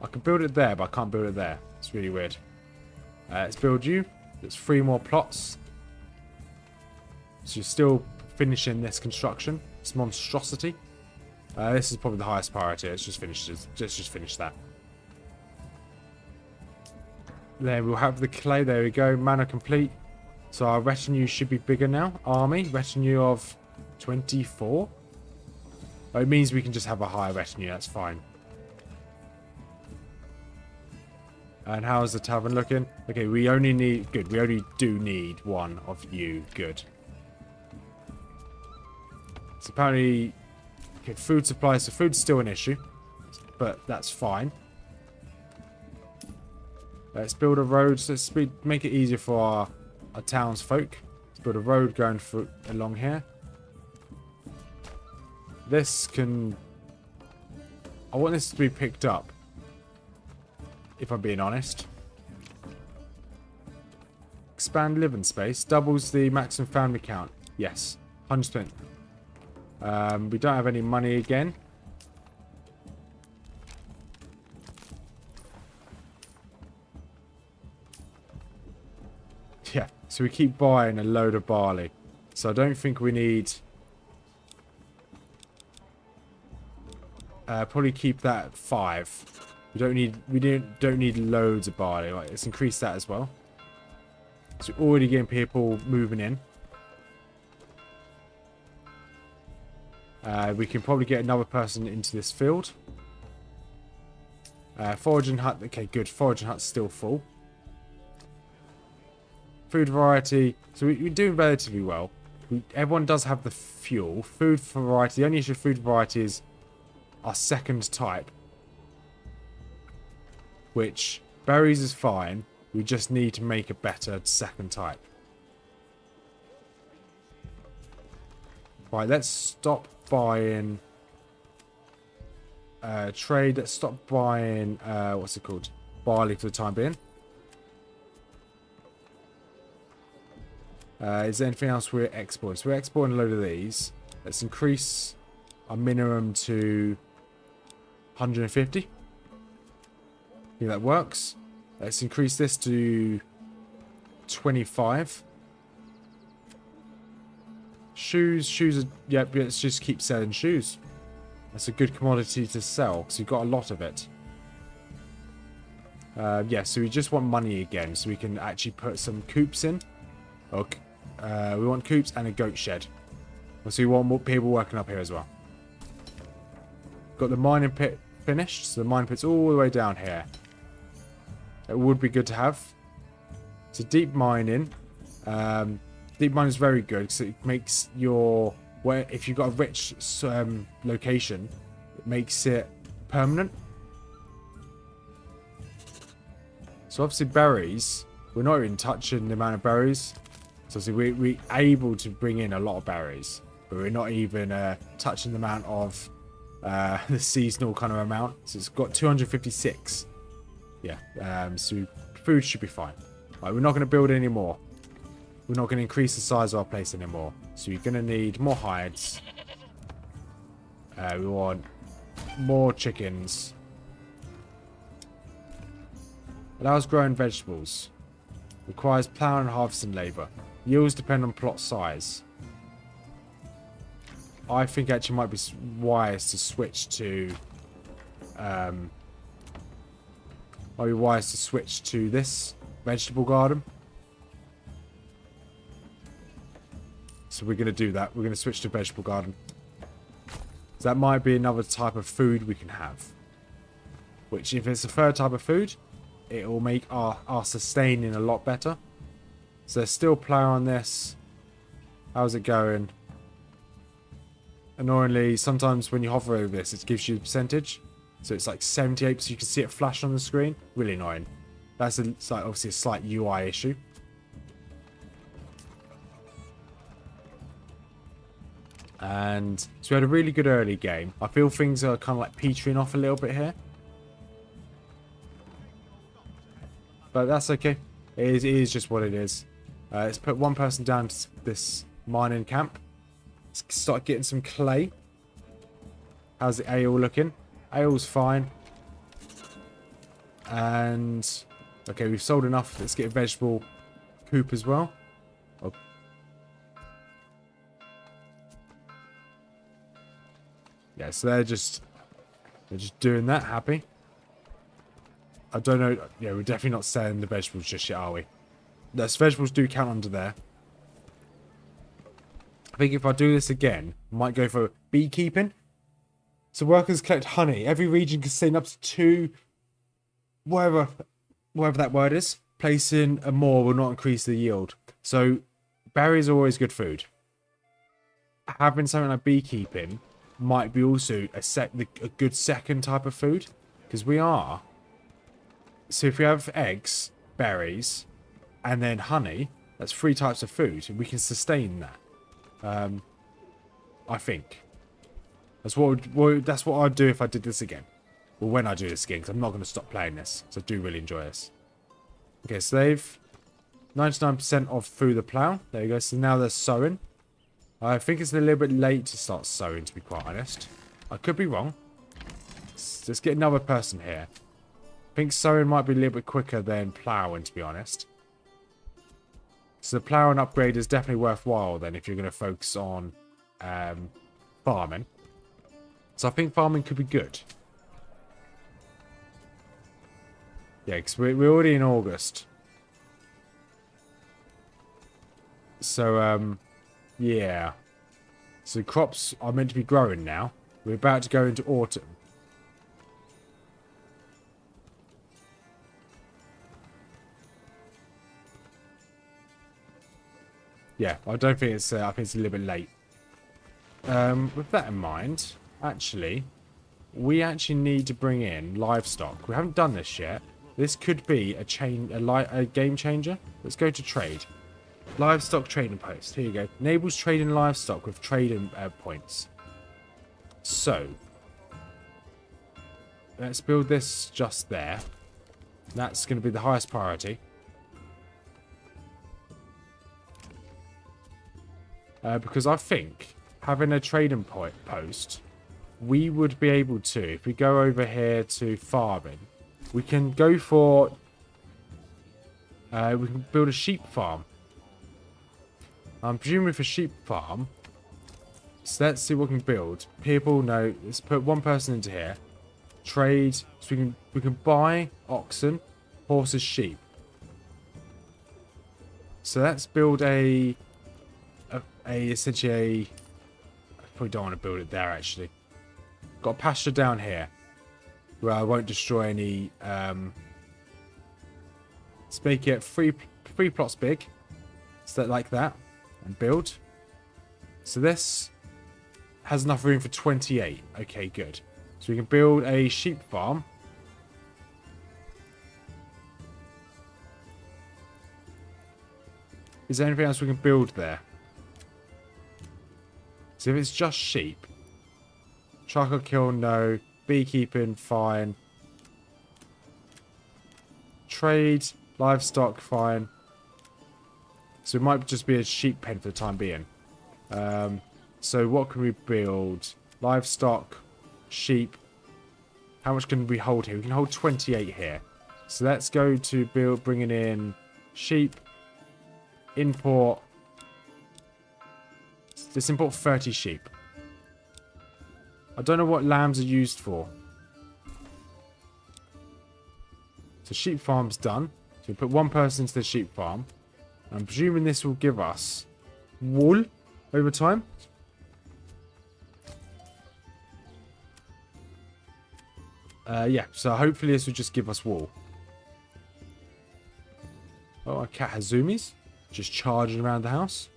can build it there, but I can't build it there. It's really weird. Let's build you. There's 3 more plots. So you're still finishing this construction. This monstrosity. This is probably the highest priority. Let's just finish that. Then we'll have the clay. There we go. Manor complete. So our retinue should be bigger now. Army. Retinue of 24. Oh, it means we can just have a higher retinue. That's fine. And how's the tavern looking? Okay, we only need... Good. We only do need 1 of you. Good. So apparently... Okay, food supply. So food's still an issue. But that's fine. Let's build a road. Let's make it easier for our townsfolk. Let's build a road going along here. This can... I want this to be picked up. If I'm being honest. Expand living space. Doubles the maximum family count. Yes. 100%. We don't have any money again. Yeah. So we keep buying a load of barley. So I don't think we need... probably keep that at 5. We don't need loads of barley. Right, let's increase that as well. So we're already getting people moving in. We can probably get another person into this field. Foraging hut. Okay, good. Foraging hut's still full. Food variety. So we're doing relatively well. Everyone does have the fuel. Food variety. The only issue with food variety is our second type. Which, berries is fine. We just need to make a better second type. Right, let's stop buying... trade. Let's stop buying... what's it called? Barley for the time being. Is there anything else we're exporting? So we're exporting a load of these. Let's increase our minimum to 150. I think that works. Let's increase this to 25. Shoes are... Yep, let's just keep selling shoes. That's a good commodity to sell, because we've got a lot of it. Yeah, so we just want money again, so we can actually put some coops in. Okay. We want coops and a goat shed. So we want more people working up here as well. Got the mining pit finished, so the mining pit's all the way down here. It would be good to have. So deep mining. Deep mining is very good because it makes your... if you've got a rich location, it makes it permanent. So obviously berries, we're not even touching the amount of berries. So obviously we're able to bring in a lot of berries, but we're not even touching the amount of the seasonal kind of amount. So it's got 256. Yeah, so food should be fine. Right, we're not going to build any more. We're not going to increase the size of our place anymore. So you're going to need more hides. We want more chickens. Allows growing vegetables. Requires ploughing and harvesting labour. Yields depend on plot size. I think actually might be wise to switch to... might be wise to switch to this vegetable garden. So we're going to do that. We're going to switch to vegetable garden. So that might be another type of food we can have. Which, if it's a third type of food, it will make our sustaining a lot better. So there's still plough on this. How's it going? Annoyingly, sometimes when you hover over this, it gives you the percentage. So it's like 78, so you can see it flash on the screen. Really annoying. That's like obviously a slight UI issue. And so we had a really good early game. I feel things are kind of like petering off a little bit here. But that's okay. It is just what it is. Let's put one person down to this mining camp. Let's start getting some clay. How's the ale looking? Ale's fine. And okay, we've sold enough. Let's get a vegetable coop as well. Oh. Yeah, so they're just doing that. Happy. I don't know. Yeah, we're definitely not selling the vegetables just yet, are we? Those vegetables do count under there. I think if I do this again, I might go for beekeeping. So workers collect honey. Every region can send up to 2, wherever that word is. Placing a more will not increase the yield. So berries are always good food. Having something like beekeeping might be also a good second type of food. Because we are. So if we have eggs, berries, and then honey, that's 3 types of food. We can sustain that. I think. That's what I'd do if I did this again. Well, when I do this again, because I'm not going to stop playing this. So I do really enjoy this. Okay, so they've 99% of through the plough. There you go. So now they're sowing. I think it's a little bit late to start sowing, to be quite honest. I could be wrong. Let's get another person here. I think sowing might be a little bit quicker than ploughing, to be honest. So the ploughing upgrade is definitely worthwhile then if you're going to focus on farming. So I think farming could be good. Yeah, because we're already in August. So, yeah. So crops are meant to be growing now. We're about to go into autumn. Yeah, I don't think it's... I think it's a little bit late. With that in mind, actually, we actually need to bring in livestock. We haven't done this yet. This could be a game changer. Let's go to trade. Livestock trading post. Here you go. Enables trading livestock with trading points. So, let's build this just there. That's going to be the highest priority. Because I think having a trading post, we would be able to, if we go over here to farming, we can go for, we can build a sheep farm. I'm presuming for sheep farm, so let's see what we can build. People, no, let's put one person into here. Trade, so we can buy oxen, horses, sheep. So let's build essentially I probably don't want to build it there actually. Got a pasture down here where I won't destroy any. Let's make it three plots big, so that like that, and build. So this has enough room for 28. Okay, good. So we can build a sheep farm. Is there anything else we can build there? So if it's just sheep, charcoal kiln, no. Beekeeping, fine. Trade, livestock, fine. So it might just be a sheep pen for the time being. So what can we build? Livestock, sheep. How much can we hold here? We can hold 28 here. So let's go to bringing in sheep. Import. Let's import 30 sheep. I don't know what lambs are used for. So sheep farm's done. So we put one person into the sheep farm. I'm presuming this will give us wool over time. Yeah, so hopefully this will just give us wool. Oh, our cat has zoomies. Just charging around the house.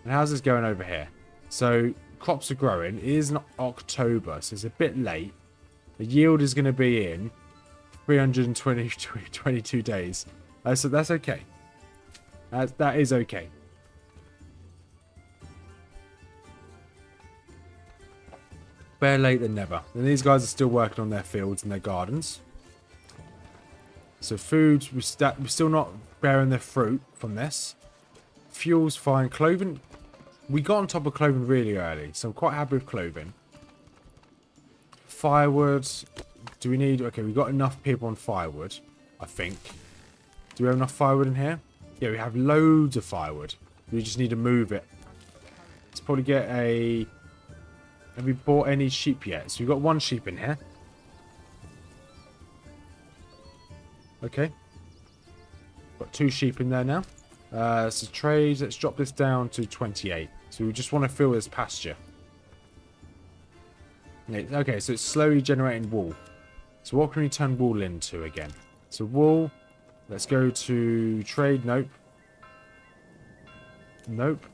And how's this going over here? So crops are growing. It is not October, so it's a bit late. The yield is going to be in 322 days. So that's okay. That is okay. Better late than never. And these guys are still working on their fields and their gardens. So food, we're still not bearing the fruit from this. Fuel's fine. Clothing, we got on top of clothing really early, so I'm quite happy with clothing. Firewood, do we need... Okay, we've got enough people on firewood, I think. Do we have enough firewood in here? Yeah, we have loads of firewood. We just need to move it. Let's probably get a... Have we bought any sheep yet? So we've got one sheep in here. Okay. Got 2 sheep in there now. So trade, let's drop this down to 28. So we just want to fill this pasture. Okay, so it's slowly generating wool. So what can we turn wool into again? So wool, let's go to trade, nope. Nope.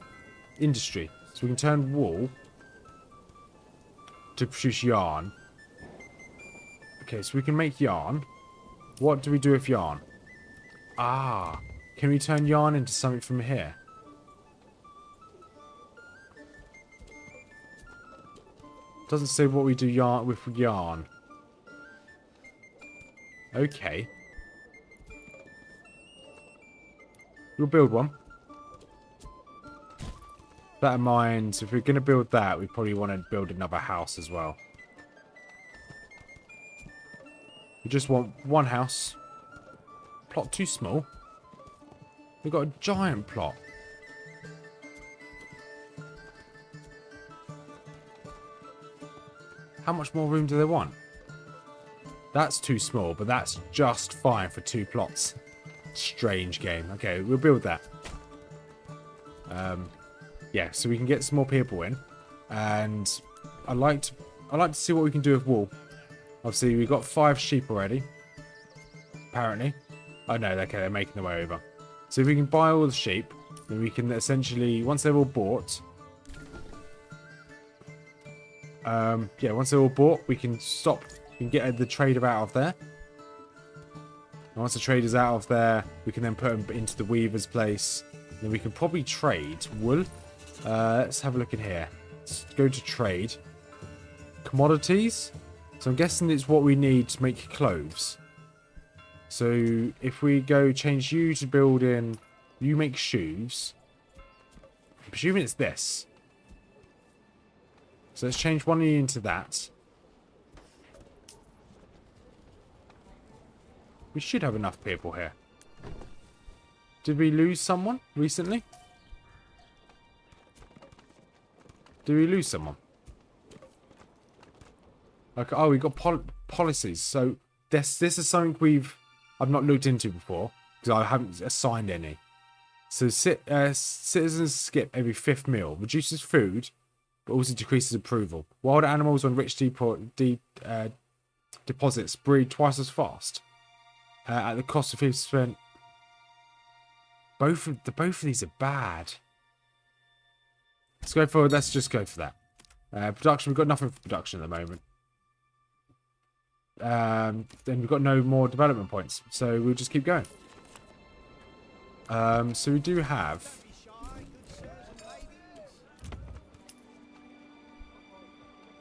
Industry. So we can turn wool to produce yarn. Okay, so we can make yarn. What do we do with yarn? Ah, can we turn yarn into something from here? Doesn't say what we do yarn with yarn. Okay. We'll build one. That in mind, if we're going to build that, we probably want to build another house as well. We just want one house. Plot too small. We've got a giant plot. How much more room do they want? That's too small, but that's just fine for 2 plots. Strange game. Okay, we'll build that. Yeah, so we can get some more people in. And I like to see what we can do with wool. Obviously, we've got 5 sheep already. Apparently. Oh no, okay, they're making their way over. So if we can buy all the sheep, then we can essentially, once they're all bought... yeah, once they're all bought, we can stop, we can get the trader out of there. And once the trader's out of there, we can then put him into the weaver's place. Then we can probably trade wool. Let's have a look in here. Let's go to trade. Commodities. So I'm guessing it's what we need to make clothes. So if we go change you to building, you make shoes. I'm presuming it's this. So let's change one of you into that. We should have enough people here. Did we lose someone recently? Did we lose someone? Okay. Oh, we got policies. So this is something I've not looked into before because I haven't assigned any. So citizens skip every 5th meal, reduces food, but also decreases approval. Wild animals on rich deposits breed twice as fast at the cost of 50%. Both of these are bad. Let's go for. Let's just go for that. Production. We've got nothing for production at the moment. Then we've got no more development points, so we'll just keep going. So we do have.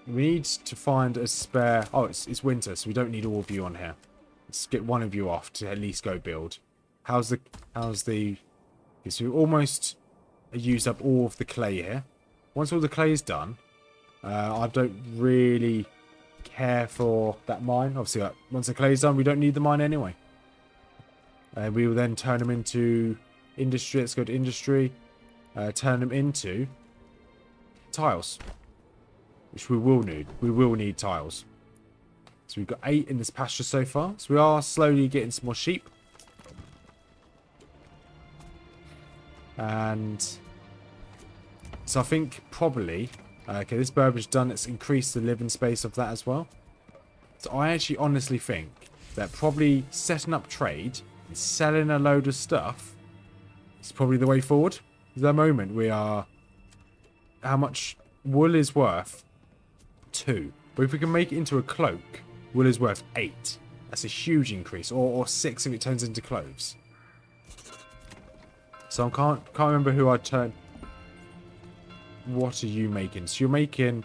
We need to find a spare... Oh, it's winter, so we don't need all of you on here. Let's get one of you off to at least go build. How's the... Okay, so we almost used up all of the clay here. Once all the clay is done, I don't really care for that mine. Obviously, once the clay is done, we don't need the mine anyway. We will then turn them into industry. Let's go to industry. Turn them into tiles. Which we will need. We will need tiles. So we've got 8 in this pasture so far. So we are slowly getting some more sheep. And so I think probably... okay, this Burberry's done. It's increased the living space of that as well. So I actually honestly think that probably setting up trade and selling a load of stuff is probably the way forward. At the moment we are how much wool is worth? 2. But if we can make it into a cloak, wool is worth 8. That's a huge increase. Or 6 if it turns into clothes. So I can't remember who I turned. What are you making? So you're making...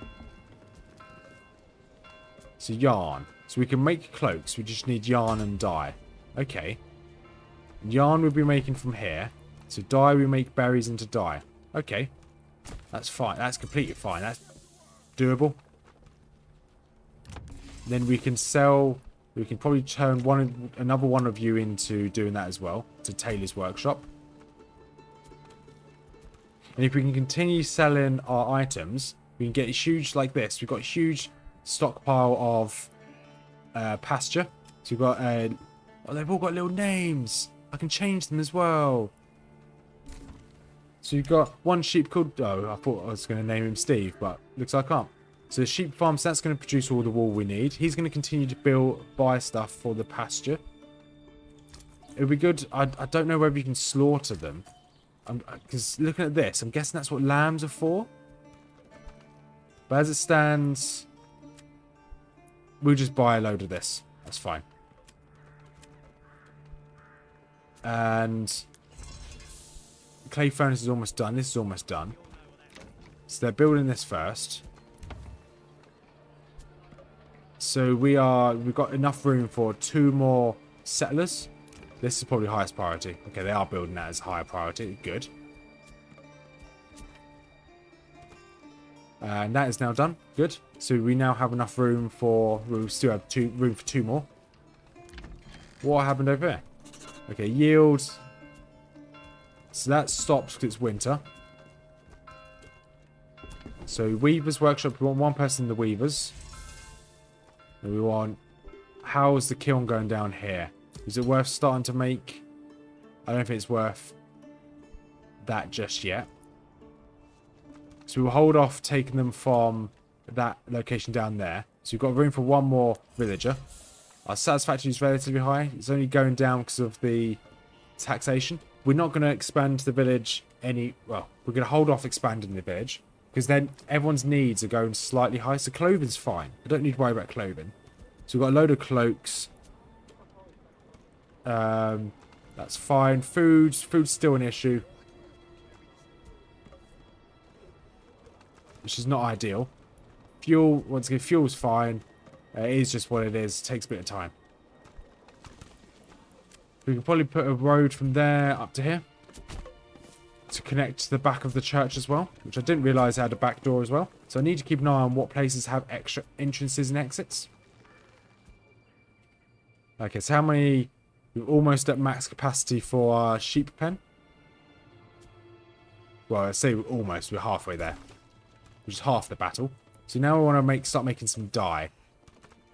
So yarn. So we can make cloaks. We just need yarn and dye. Okay. Yarn we'll be making from here. So dye, we make berries into dye. Okay. That's fine. That's completely fine. That's doable. Then we can sell... We can probably turn another one of you into doing that as well. To Taylor's workshop. And if we can continue selling our items, we can get a huge, like this. We've got a huge stockpile of pasture. So we've got... oh, they've all got little names. I can change them as well. So you've got one sheep called... Oh, I thought I was going to name him Steve, but looks like I can't. So the sheep farm, so that's going to produce all the wool we need. He's going to continue to buy stuff for the pasture. It would be good. I don't know whether you can slaughter them. Because looking at this, I'm guessing that's what lambs are for. But as it stands, we'll just buy a load of this. That's fine. And clay furnace is almost done. This is almost done. So they're building this first. So we've got enough room for 2 more settlers. This is probably highest priority. Okay, they are building that as higher priority. Good. And that is now done. Good. So we now have enough room for... We still have room for 2 more. What happened over here? Okay, yield. So that stops because it's winter. So Weaver's Workshop. We want 1 person in the Weavers. And we want... How's the kiln going down here? Is it worth starting to make... I don't think it's worth that just yet. So we'll hold off taking them from that location down there. So we've got room for 1 more villager. Our satisfaction is relatively high. It's only going down because of the taxation. We're not going to expand the village any... Well, we're going to hold off expanding the village. Because then everyone's needs are going slightly high. So clothing's fine. I don't need to worry about clothing. So we've got a load of cloaks. That's fine. Food's still an issue. Which is not ideal. Fuel, once again, fuel's fine. It is just what it is. It takes a bit of time. We can probably put a road from there up to here. To connect to the back of the church as well. Which I didn't realise had a back door as well. So I need to keep an eye on what places have extra entrances and exits. Okay, so how many... We're almost at max capacity for our sheep pen. Well, I say we're almost. We're halfway there. Which is half the battle. So now we want to start making some dye.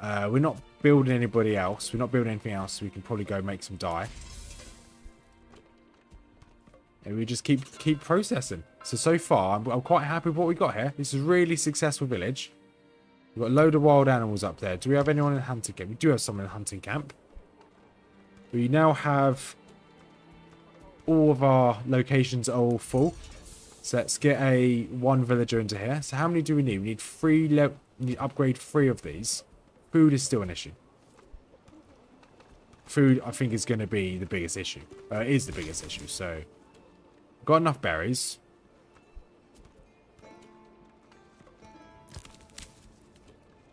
We're not building anybody else. We're not building anything else. So we can probably go make some dye. And we just keep processing. So far, I'm quite happy with what we got here. This is a really successful village. We've got a load of wild animals up there. Do we have anyone in the hunting camp? We do have someone in the hunting camp. We now have all of our locations are all full. So let's get 1 villager into here. So how many do we need? We need 3. We need to upgrade 3 of these. Food is still an issue. Food, I think, is going to be the biggest issue. It is the biggest issue. So got enough berries.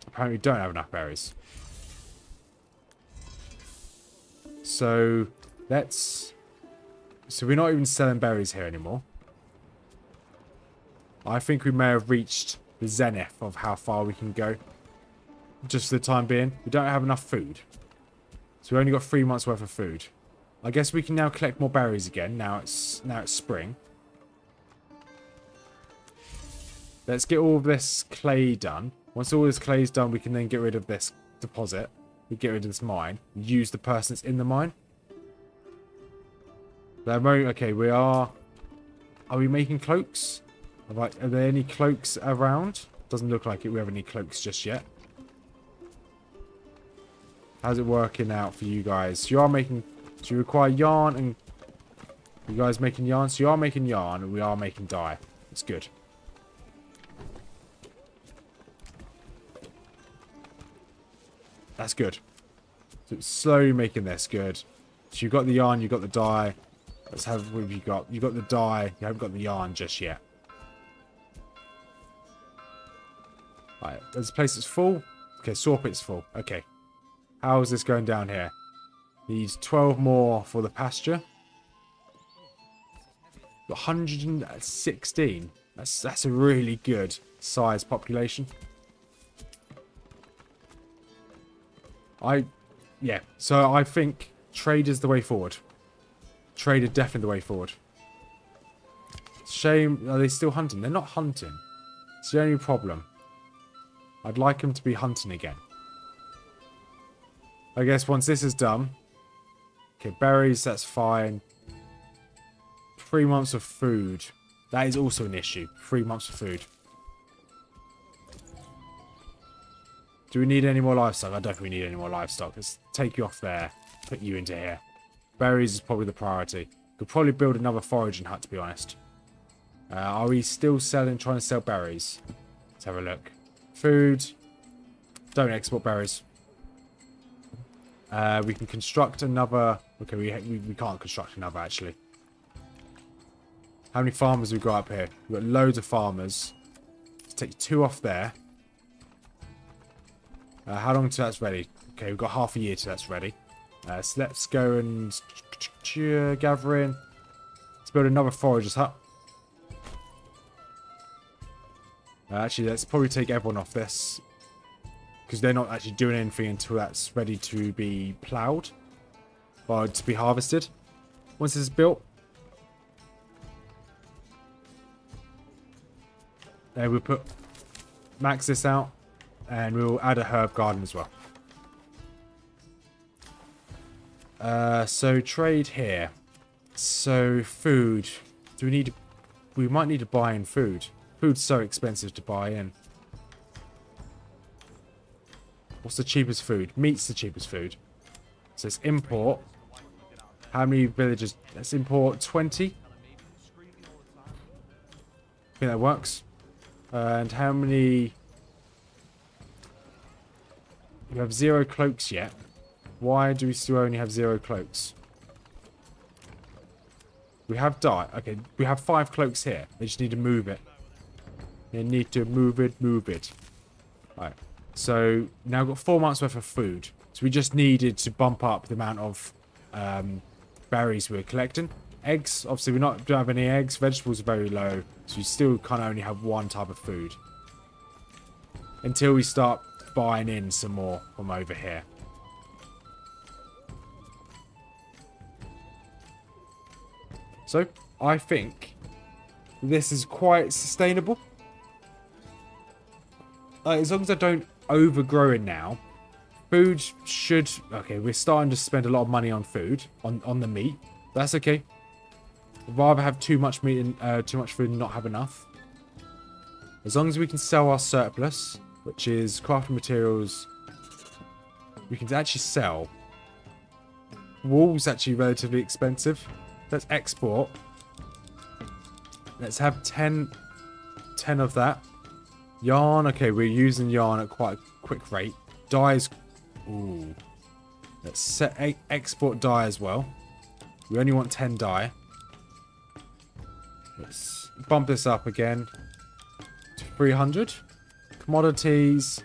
Apparently, we don't have enough berries. So let's... So we're not even selling berries here anymore. I think we may have reached the zenith of how far we can go. Just for the time being. We don't have enough food. So we only got 3 months worth of food. I guess we can now collect more berries again. Now it's spring. Let's get all of this clay done. Once all this clay is done, we can then get rid of this deposit. We get rid of this mine. Use the person that's in the mine. Okay, we are... Are we making cloaks? Are there any cloaks around? Doesn't look like it. We have any cloaks just yet. How's it working out for you guys? You are making... So you require yarn and... You guys making yarn? So you are making yarn and we are making dye. It's good. That's good. So it's slowly making this good. So you've got the yarn, you've got the dye. Let's have, what have you got? You've got the dye, you haven't got the yarn just yet. Alright, there's a place that's full. Okay, Sawpit's full. Okay. How is this going down here? Needs 12 more for the pasture. Got 116. That's a really good size population. Yeah, so I think trade is the way forward. Trade is definitely the way forward. Shame, are they still hunting? They're not hunting. It's the only problem. I'd like them to be hunting again. I guess once this is done. Okay, berries, that's fine. 3 months of food. That is also an issue. 3 months of food. Do we need any more livestock? I don't think we need any more livestock. Let's take you off there. Put you into here. Berries is probably the priority. Could probably build another foraging hut, to be honest. Are we still trying to sell berries? Let's have a look. Food. Don't export berries. We can construct another... Okay, we can't construct another, actually. How many farmers have we got up here? We've got loads of farmers. Let's take 2 off there. How long till that's ready? Okay, we've got half a year till that's ready. So let's go and gather in. Let's build another forager's hut. Actually, let's probably take everyone off this. Because they're not actually doing anything until that's ready to be ploughed. Or to be harvested. Once this is built. Then we'll max this out. And we'll add a herb garden as well. So trade here. So food. Do we need... We might need to buy in food. Food's so expensive to buy in. What's the cheapest food? Meat's the cheapest food. So let's import. How many villages? Let's import 20. I think that works. And how many... We have 0 cloaks yet. Why do we still only have 0 cloaks? We have dye. Okay, we have 5 cloaks here. They just need to move it. They need to move it. Alright. So, now we've got 4 months worth of food. So we just needed to bump up the amount of berries we're collecting. Eggs, obviously we don't have any eggs. Vegetables are very low. So you still kind of only have 1 type of food. Until we start buying in some more from over here. So, I think this is quite sustainable. As long as I don't overgrow it now, food should... Okay, we're starting to spend a lot of money on food, on the meat. That's okay. I'd rather have too much meat and too much food and not have enough. As long as we can sell our surplus, which is crafting materials, we can actually sell. Wool's actually relatively expensive. Let's export. Let's have 10 of that. Yarn, okay, we're using yarn at quite a quick rate. Dyes, ooh. Let's set export dye as well. We only want 10 dye. Let's bump this up again to 300. Commodities.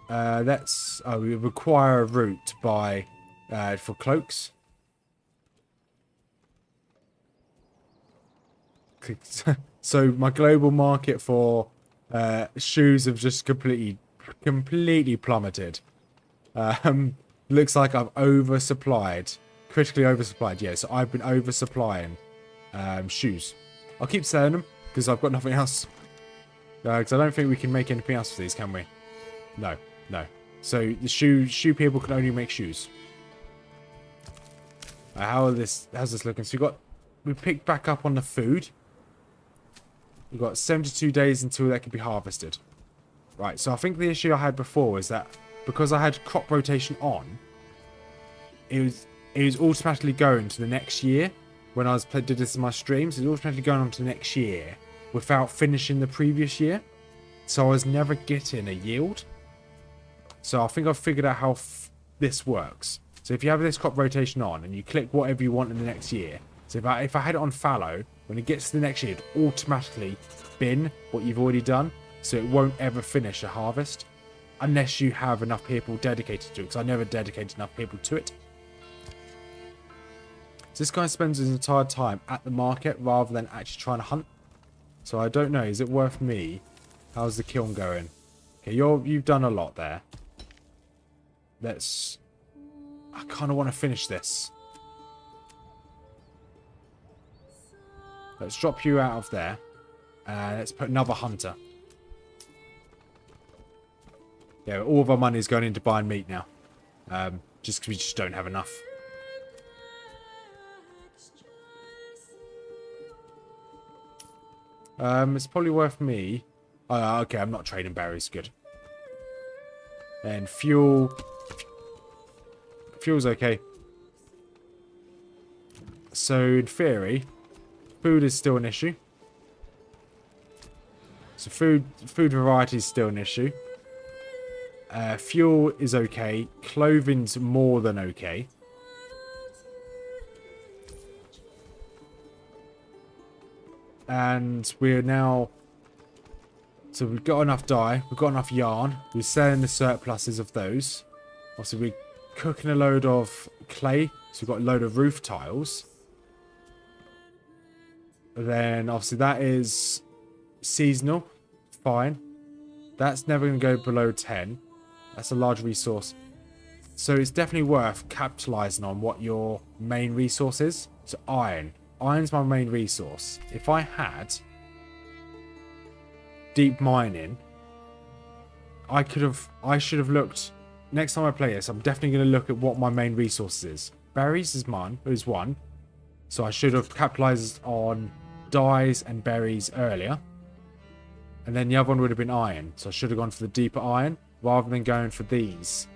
We require a route to buy for cloaks. So my global market for shoes have just completely plummeted. Looks like I've oversupplied, critically oversupplied. Yeah, so I've been oversupplying shoes. I'll keep selling them because I've got nothing else. Because I don't think we can make anything else for these, can we? No. So the shoe people can only make shoes. How's this looking? So we picked back up on the food. We've got 72 days until that can be harvested. Right, so I think the issue I had before was that because I had crop rotation on, it was automatically going to the next year. When I did this in my streams, it was automatically going on to the next year without finishing the previous year. So I was never getting a yield. So I think I've figured out how this works. So if you have this crop rotation on and you click whatever you want in the next year. So if I had it on fallow, when it gets to the next year, it automatically bin what you've already done. So it won't ever finish a harvest. Unless you have enough people dedicated to it. Because I never dedicated enough people to it. So this guy spends his entire time at the market rather than actually trying to hunt. So I don't know. Is it worth me? How's the kiln going? Okay, you've done a lot there. I kind of want to finish this. Let's drop you out of there. And let's put another hunter. Yeah, all of our money is going into buying meat now. Just because we just don't have enough. It's probably worth me. Oh, okay, I'm not trading berries. Good. And fuel. Fuel's okay. So, in theory, food is still an issue. So, food variety is still an issue. Fuel is okay. Clothing's more than okay. And we're now... So we've got enough dye. We've got enough yarn. We're selling the surpluses of those. Also, we're cooking a load of clay. So we've got a load of roof tiles. Then, obviously, that is seasonal. Fine. That's never going to go below 10. That's a large resource. So it's definitely worth capitalizing on what your main resource is. So iron. Iron's my main resource. If I had deep mining, I should have looked. Next time I play this, I'm definitely going to look at what my main resource is. Berries is one. So I should have capitalized on dyes and berries earlier. And then the other one would have been iron. So I should have gone for the deeper iron rather than going for these.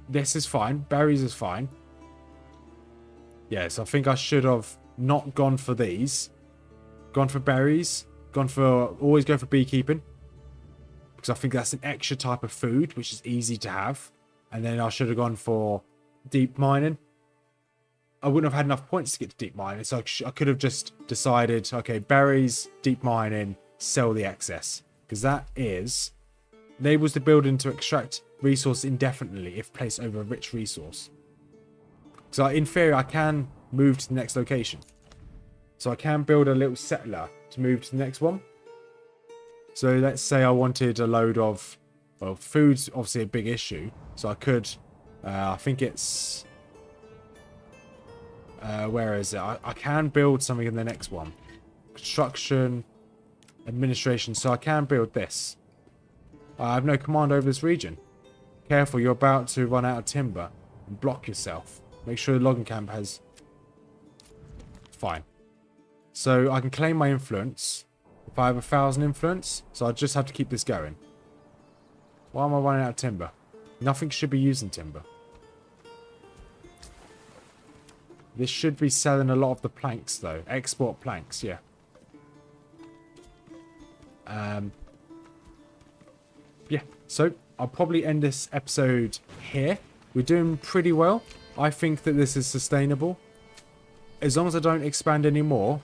This is fine. Berries is fine. Yes, I think I should have not gone for these. Gone for berries. Always go for beekeeping. Because I think that's an extra type of food, which is easy to have. And then I should have gone for deep mining. I wouldn't have had enough points to get to deep mining. So I could have just decided, okay, berries, deep mining, sell the excess. Because that enables the building to extract resource indefinitely if placed over a rich resource. So in theory, I can move to the next location. So I can build a little settler to move to the next one. So let's say I wanted a load of... Well, food's obviously a big issue. So I could... I think it's... where is it? I can build something in the next one. Construction... Administration. So I can build this. I have no command over this region. Careful, you're about to run out of timber. And block yourself. Make sure the logging camp has... Fine. So I can claim my influence. If I have 1,000 influence. So I just have to keep this going. Why am I running out of timber? Nothing should be using timber. This should be selling a lot of the planks though. Export planks, yeah. Yeah, so I'll probably end this episode here. We're doing pretty well. I think that this is sustainable. As long as I don't expand anymore,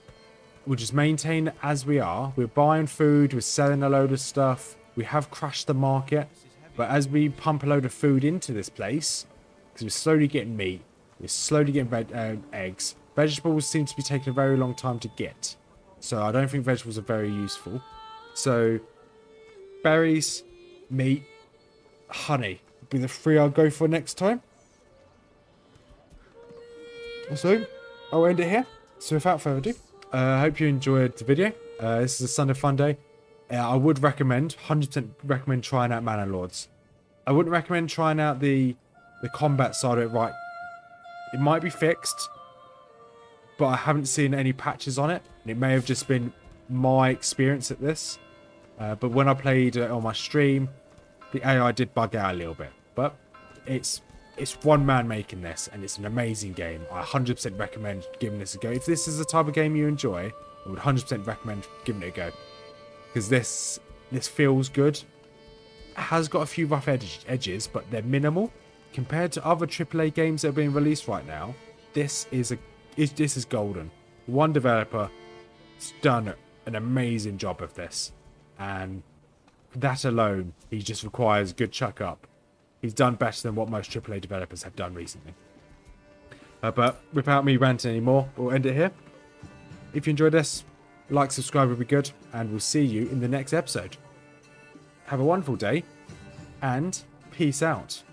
we'll just maintain as we are. We're buying food, we're selling a load of stuff. We have crashed the market. But as we pump a load of food into this place, because we're slowly getting meat, we're slowly getting eggs. Vegetables seem to be taking a very long time to get. So I don't think vegetables are very useful. So berries, meat, honey will be the three I'll go for next time. So I'll end it here. So without further ado, I hope you enjoyed the video. This is a Sunday-Funday. I would recommend, 100% recommend trying out Manor Lords. I wouldn't recommend trying out the combat side of it right. It might be fixed, but I haven't seen any patches on it. And it may have just been my experience at this. But when I played on my stream, the AI did bug out a little bit. But it's one man making this, and it's an amazing game. I 100% recommend giving this a go. If this is the type of game you enjoy, I would 100% recommend giving it a go. Because this feels good. has got a few rough edges, but they're minimal compared to other AAA games that are being released right now. This is golden. One developer has done an amazing job of this, and that alone, he just requires good chuck up. He's done better than what most AAA developers have done recently. But without me ranting anymore, we'll end it here. If you enjoyed this, like, subscribe would be good, and we'll see you in the next episode. Have a wonderful day, and peace out.